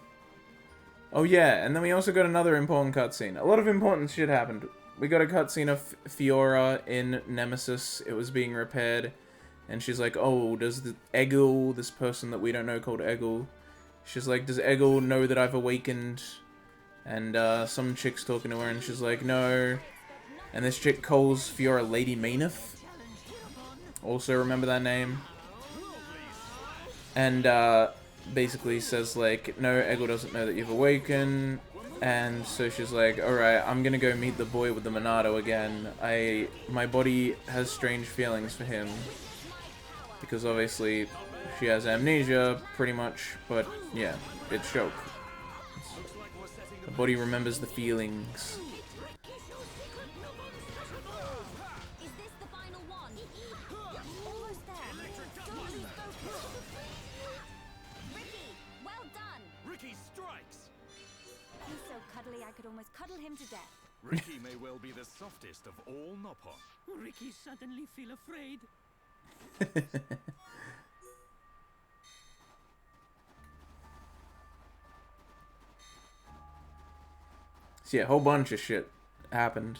Oh yeah, and then we also got another important cutscene. A lot of important shit happened. We got a cutscene of Fiora in Nemesis. It was being repaired. And she's like, oh, does the Egil, this person that we don't know called Egil, she's like, does Egil know that I've awakened? And some chick's talking to her and she's like, no. And this chick calls Fiora Lady Mayneth. Also remember that name. And basically says like, no, Egil doesn't know that you've awakened. And so she's like, alright, I'm gonna go meet the boy with the Monado again. My body has strange feelings for him. Because obviously she has amnesia, pretty much. But yeah, it's Shulk. The body remembers the feelings. I could almost cuddle him to death. Ricky may well be the softest of all Nopon. Ricky suddenly feel afraid. So yeah, a whole bunch of shit happened.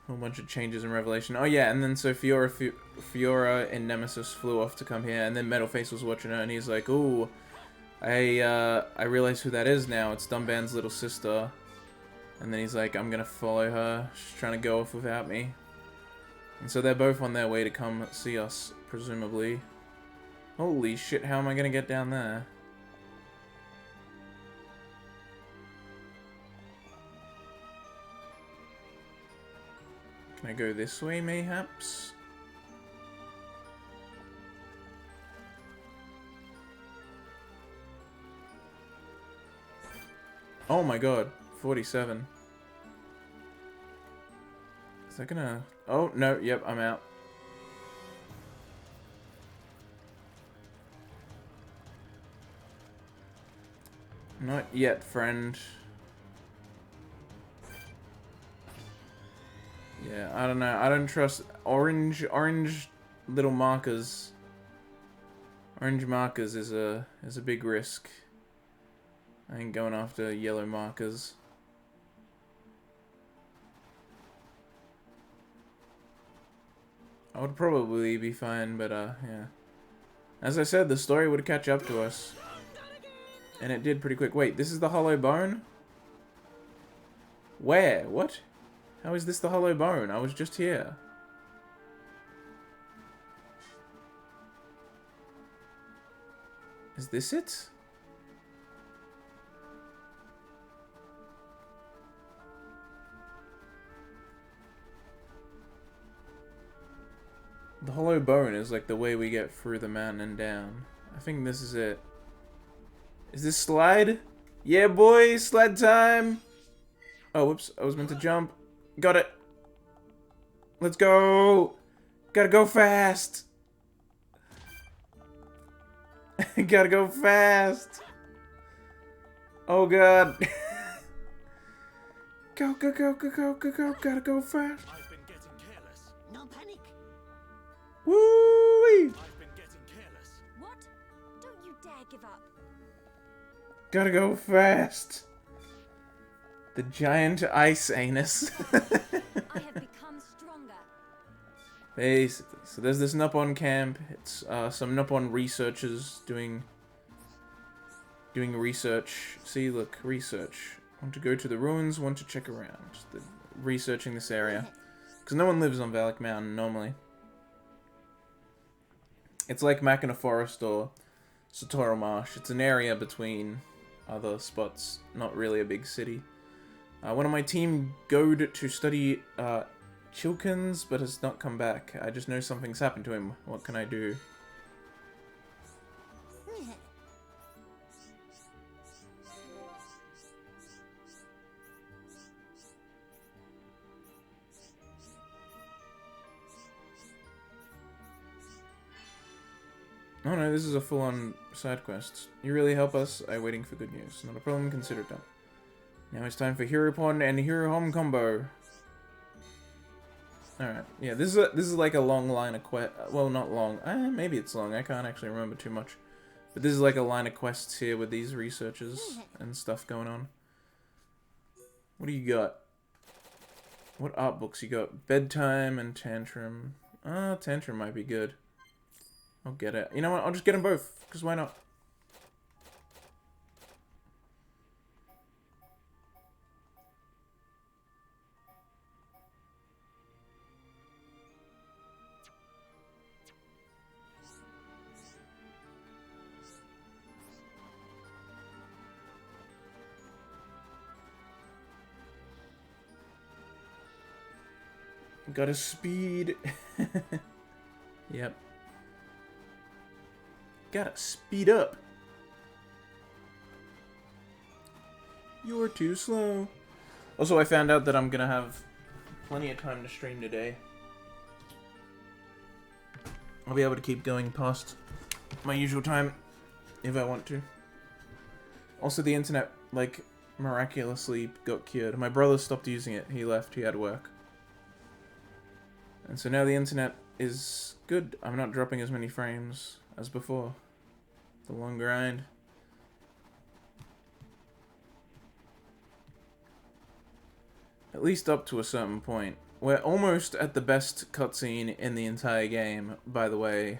A whole bunch of changes in Revelation. Oh yeah, and then so Fiora in Nemesis flew off to come here, and then Metalface was watching her, and he's like, ooh, I realize who that is now. It's Dumban's little sister. And then he's like, I'm gonna follow her. She's trying to go off without me. And so they're both on their way to come see us, presumably. Holy shit, how am I gonna get down there? Can I go this way, mayhaps? Oh my god, 47. Is that gonna... Oh, no, yep, I'm out. Not yet, friend. Yeah, I don't know. I don't trust orange little markers. Orange markers is a big risk. I ain't going after yellow markers. I would probably be fine, but yeah. As I said, the story would catch up to us. And it did pretty quick. Wait, this is the hollow bone? Where? What? How is this the hollow bone? I was just here. Is this it? The hollow bone is like the way we get through the mountain and down. I think this is it. Is this slide? Yeah, boy, sled time! Oh, whoops, I was meant to jump. Got it! Let's go! Gotta go fast! Gotta go fast! Oh god! Go, go, go, go, go, go, go, gotta go fast! I've been getting careless. No panic. Woo-wee! I've been getting careless. What? Don't you dare give up. Gotta go fast. The giant ice anus. I have become stronger. Basically. So there's this Nupon camp. It's some Nupon researchers doing research. See, look, research. Want to go to the ruins, want to check around. They're researching this area. Because no one lives on Valak Mountain normally. It's like Mackinac Forest or Satoru Marsh. It's an area between other spots, not really a big city. One of my team goed to study Chilkins, but has not come back. I just know something's happened to him. What can I do? Oh no, this is a full-on side quest. You really help us. I'm waiting for good news. Not a problem, consider it done. Now it's time for Hero Pon and Hero Home combo. Alright, yeah, this is like a long line of quest. Well, not long. Maybe it's long. I can't actually remember too much. But this is like a line of quests here with these researchers and stuff going on. What do you got? What art books you got? Bedtime and Tantrum. Tantrum might be good. I'll get it. You know what? I'll just get them both, because why not? Gotta speed. Yep. Gotta speed up. You're too slow. Also, I found out that I'm gonna have plenty of time to stream today. I'll be able to keep going past my usual time if I want to. Also, the internet, like, miraculously got cured. My brother stopped using it. He left. He had work. And so now the internet is good. I'm not dropping as many frames as before. The long grind. At least up to a certain point. We're almost at the best cutscene in the entire game, by the way.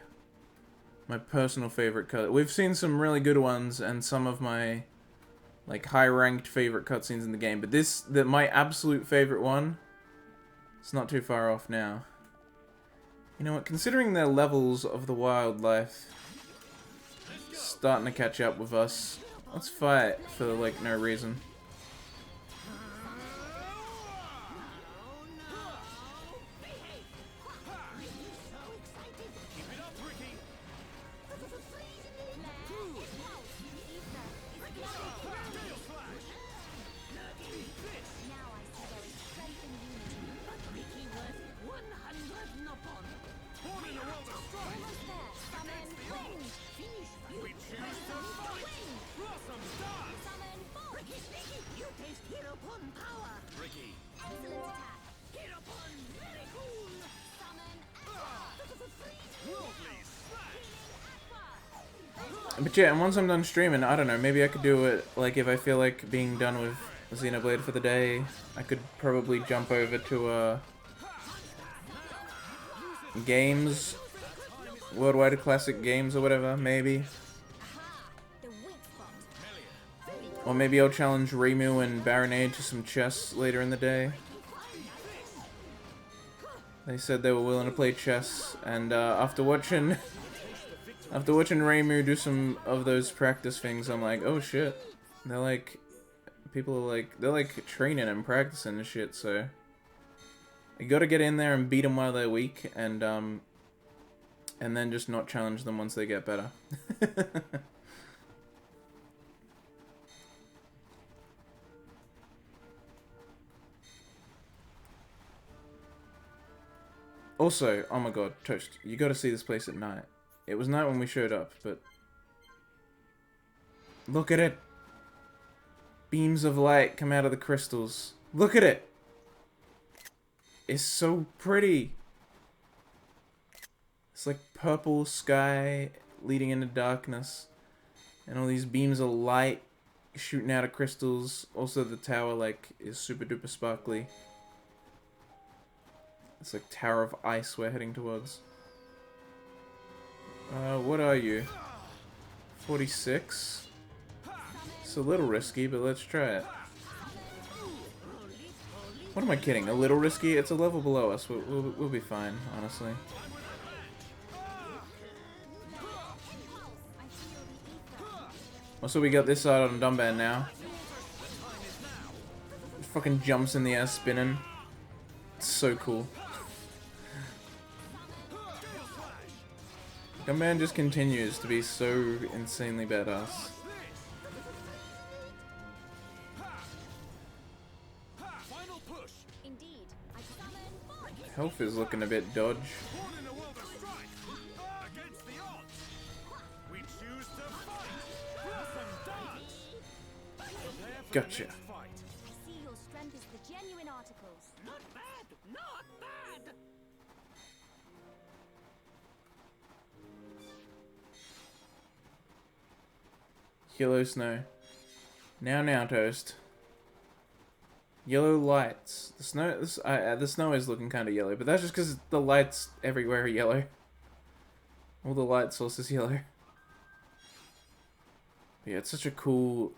My personal favorite cut. We've seen some really good ones and some of my like high-ranked favorite cutscenes in the game, but my absolute favorite one, it's not too far off now. You know what, considering their levels of the wildlife starting to catch up with us, let's fight for, like, no reason. But yeah, and once I'm done streaming, I don't know, maybe I could do it, like, if I feel like being done with Xenoblade for the day, I could probably jump over to, games, Worldwide Classic Games or whatever, maybe. Or maybe I'll challenge Reimu and Baronade to some chess later in the day. They said they were willing to play chess, and after watching Reimu do some of those practice things, I'm like, oh shit. They're like, people are like, they're like training and practicing and shit, so you gotta get in there and beat them while they're weak, and then just not challenge them once they get better. Also, oh my god, Toast, you gotta see this place at night. It was night when we showed up, but look at it! Beams of light come out of the crystals. Look at it! It's so pretty! It's like purple sky leading into darkness. And all these beams of light shooting out of crystals. Also the tower, like, is super duper sparkly. It's like Tower of Ice we're heading towards. What are you? 46? It's a little risky, but let's try it. What am I kidding? A little risky? It's a level below us. We'll be fine, honestly. Also, we got this side on Dumbband now. It fucking jumps in the air spinning. It's so cool. Dumbband just continues to be so insanely badass. Health is looking a bit dodge. Gotcha. I see your strength is the genuine articles. Not bad, not bad. Yellow snow. Now, Toast. Yellow lights. The snow is looking kind of yellow, but that's just because the lights everywhere are yellow. All the light source is yellow. But yeah, it's such a cool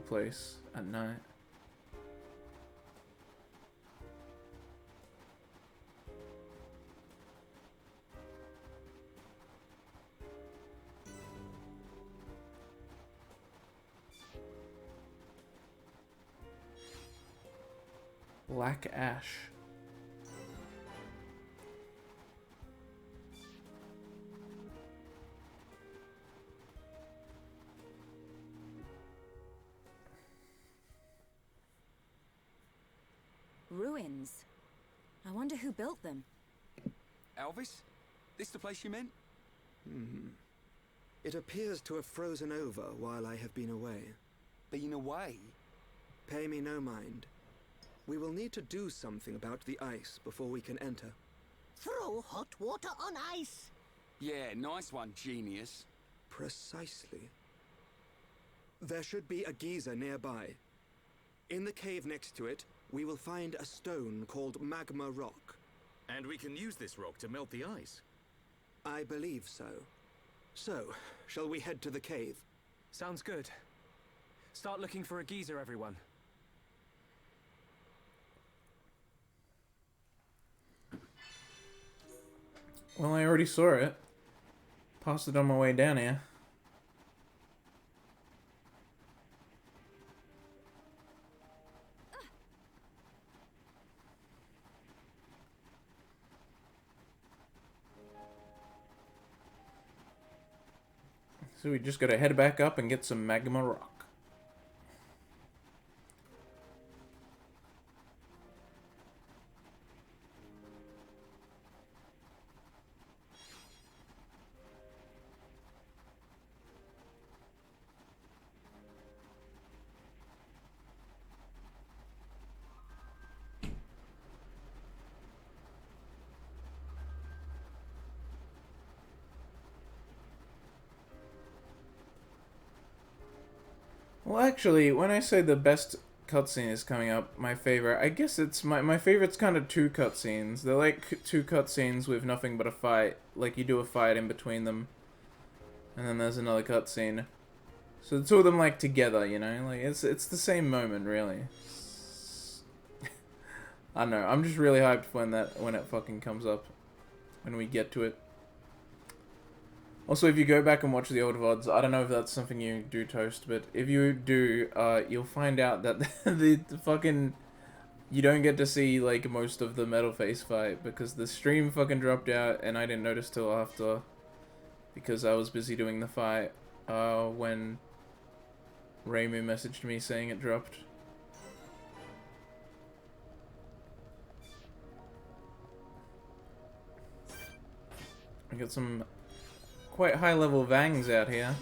place at night. Black ash. Ruins. I wonder who built them. Elvis? This the place you meant? It appears to have frozen over while I have been away. Been away? Pay me no mind. We will need to do something about the ice before we can enter. Throw hot water on ice. Yeah, nice one, genius. Precisely. There should be a geyser nearby. In the cave next to it, we will find a stone called magma rock. And we can use this rock to melt the ice. I believe so. So, shall we head to the cave? Sounds good. Start looking for a geyser, everyone. Well, I already saw it. Passed it on my way down here. So we just gotta head back up and get some magma rock. Well, actually, when I say the best cutscene is coming up, my favorite, I guess it's my favorite's kind of two cutscenes. They're like two cutscenes with nothing but a fight. Like you do a fight in between them, and then there's another cutscene. So the two of them like together, you know, like it's the same moment really. I don't know. I'm just really hyped when it fucking comes up, when we get to it. Also, if you go back and watch the old VODs, I don't know if that's something you do, Toast, but if you do, you'll find out that the fucking... You don't get to see, like, most of the Metal Face fight, because the stream fucking dropped out, and I didn't notice till after, because I was busy doing the fight, when Raymu messaged me saying it dropped. I got some quite high level Vangs out here.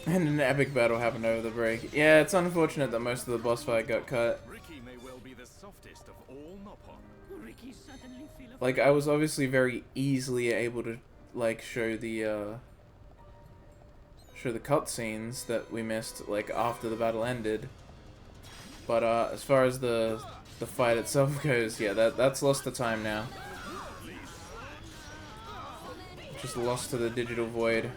And an epic battle happened over the break. Yeah, it's unfortunate that most of the boss fight got cut. Ricky may well be the softest of all Noppon. Like, I was obviously very easily able to, like, show the cutscenes that we missed, like, after the battle ended. But, as far as the fight itself goes, yeah, that's lost to time now. Just lost to the digital void.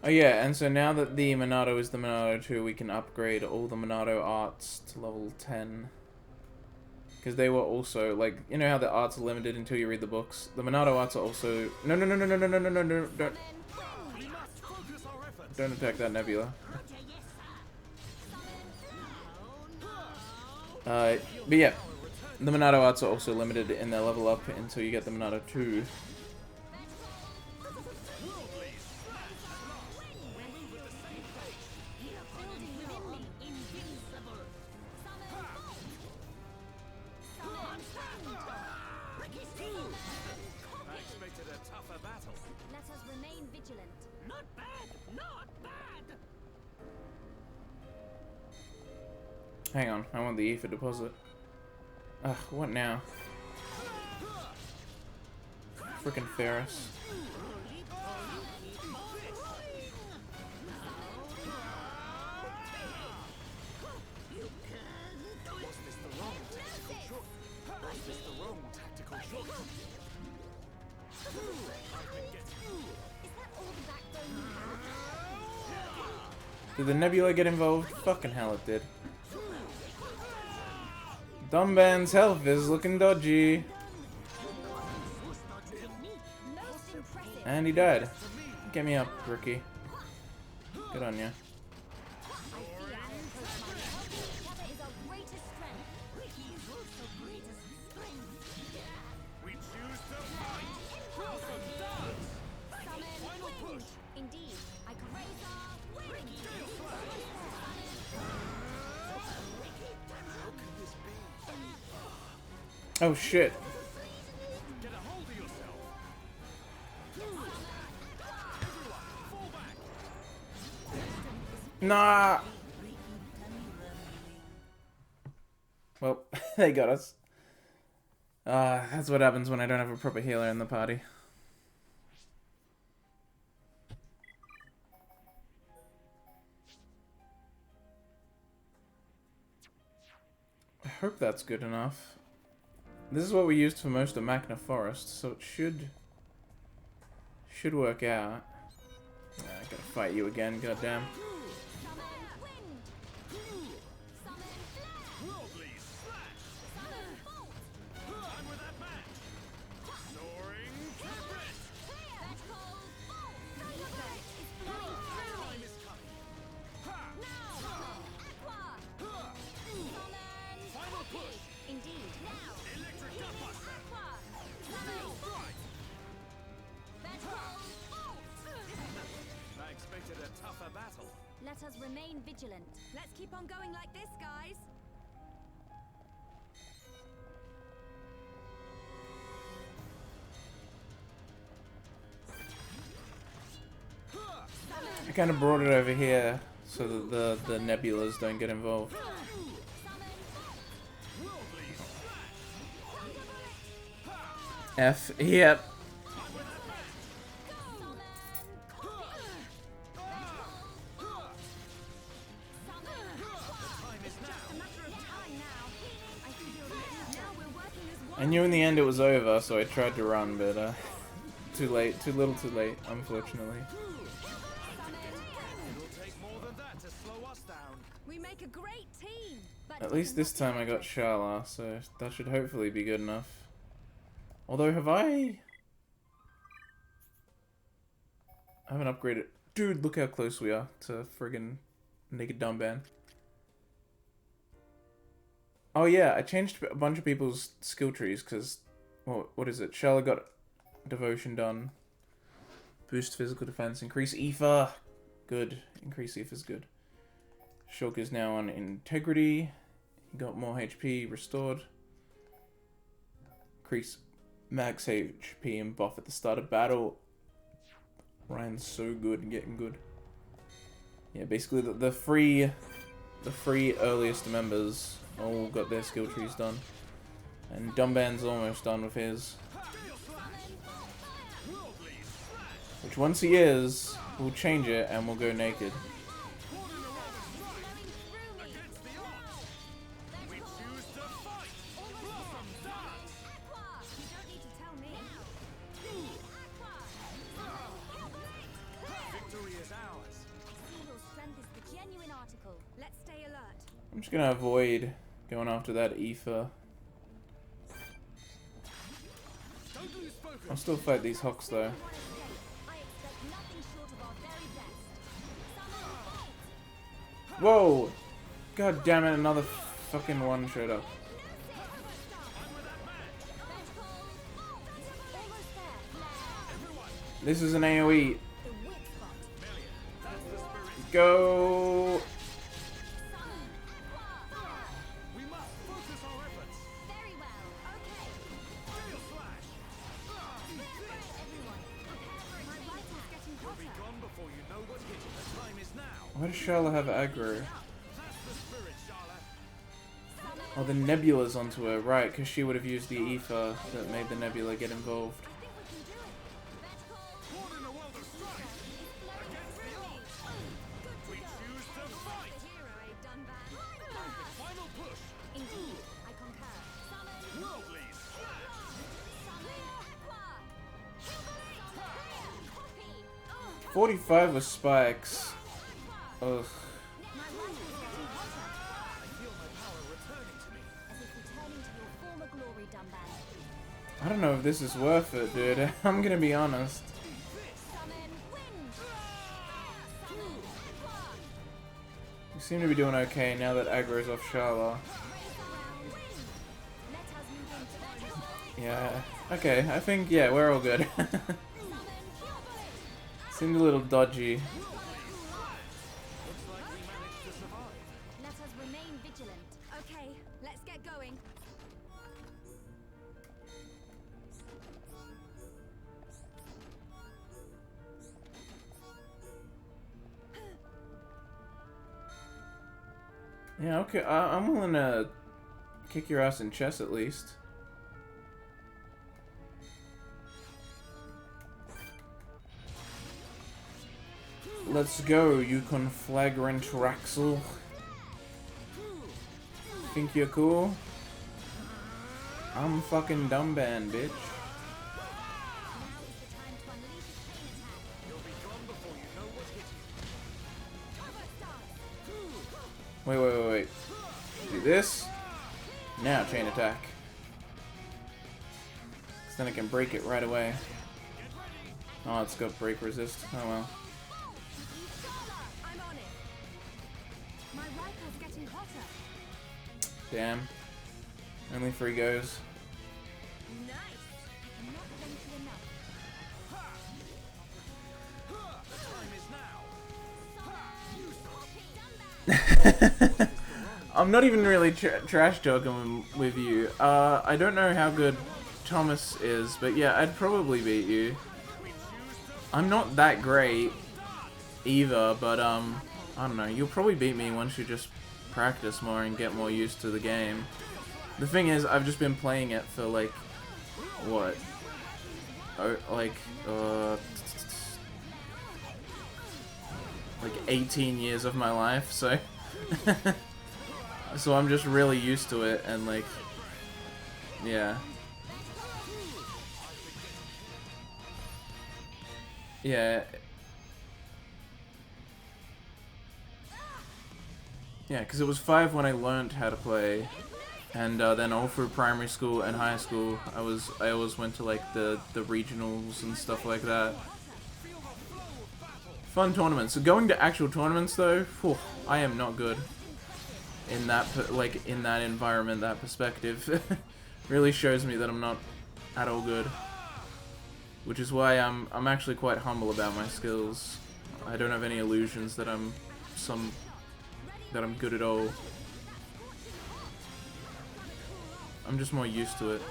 Oh yeah, and so now that the Monado is the Monado 2, we can upgrade all the Monado arts to level 10. Because they were also, like, you know how the arts are limited until you read the books? The Monado arts are also... No, don't attack that nebula. But yeah, the Monado arts are also limited in their level up until you get the Monado 2. Hang on, I want the ether deposit. Ugh, what now? Frickin' Ferris. Did the nebula get involved? Fucking hell it did. Dumband's health is looking dodgy. And he died. Get me up, Ricky. Good on ya. Oh shit. Nah. Well, they got us. That's what happens when I don't have a proper healer in the party. hope that's good enough. This is what we used for most of Machna Forest, so it should work out. I gotta fight you again, goddamn. Let us remain vigilant. Let's keep on going like this, guys. I kind of brought it over here so that the nebulas don't get involved. F. Yep. I knew in the end it was over, so I tried to run, but too late, too little too late, unfortunately. We make a great team. At least this time I got Shala, so that should hopefully be good enough. Although, I haven't upgraded. Dude, look how close we are to friggin' Naked Dumban. Oh yeah, I changed a bunch of people's skill trees because, what is it? Shala got Devotion done. Boost physical defense, increase Aether. Good, increase Aether is good. Shulk is now on Integrity. He got more HP restored. Increase max HP and buff at the start of battle. Ryan's so good and getting good. Yeah, basically the free earliest members all got their skill trees done. And Dumban's almost done with his. Which once he is, we'll change it and we'll go naked. I'm just gonna avoid going after that Aether. I'll still fight these Hawks though. Whoa! God damn it, another fucking one showed up. This is an AoE. Go! Why does Shala have aggro? Oh, the nebula's onto her, right, because she would have used the Aether that made the nebula get involved. $45 with spikes. Ugh. I don't know if this is worth it, dude. I'm gonna be honest. We seem to be doing okay now that aggro's off Shala. Yeah, okay, I think, yeah, we're all good. Seemed a little dodgy. Let us remain vigilant. Okay, let's get going. Yeah, okay, I'm willing to kick your ass in chess at least. Let's go, you conflagrant Raxel. think you're cool? I'm fucking dumb band, bitch. Wait. Do this. Now chain attack. Cause then I can break it right away. Oh, it's got break resist. Oh well. Damn. Only 3 goes. I'm not even really trash talking with you. I don't know how good Thomas is, but yeah, I'd probably beat you. I'm not that great either, but I don't know. You'll probably beat me once you just practice more and get more used to the game. The thing is, I've just been playing it for like what? Like 18 years of my life, so so I'm just really used to it, and like, yeah. Yeah, because it was 5 when I learned how to play, and then all through primary school and high school, I always went to like the regionals and stuff like that. Fun tournaments. So going to actual tournaments though, whew, I am not good in that in that environment. That perspective really shows me that I'm not at all good, which is why I'm actually quite humble about my skills. I don't have any illusions that I'm good at all. I'm just more used to it.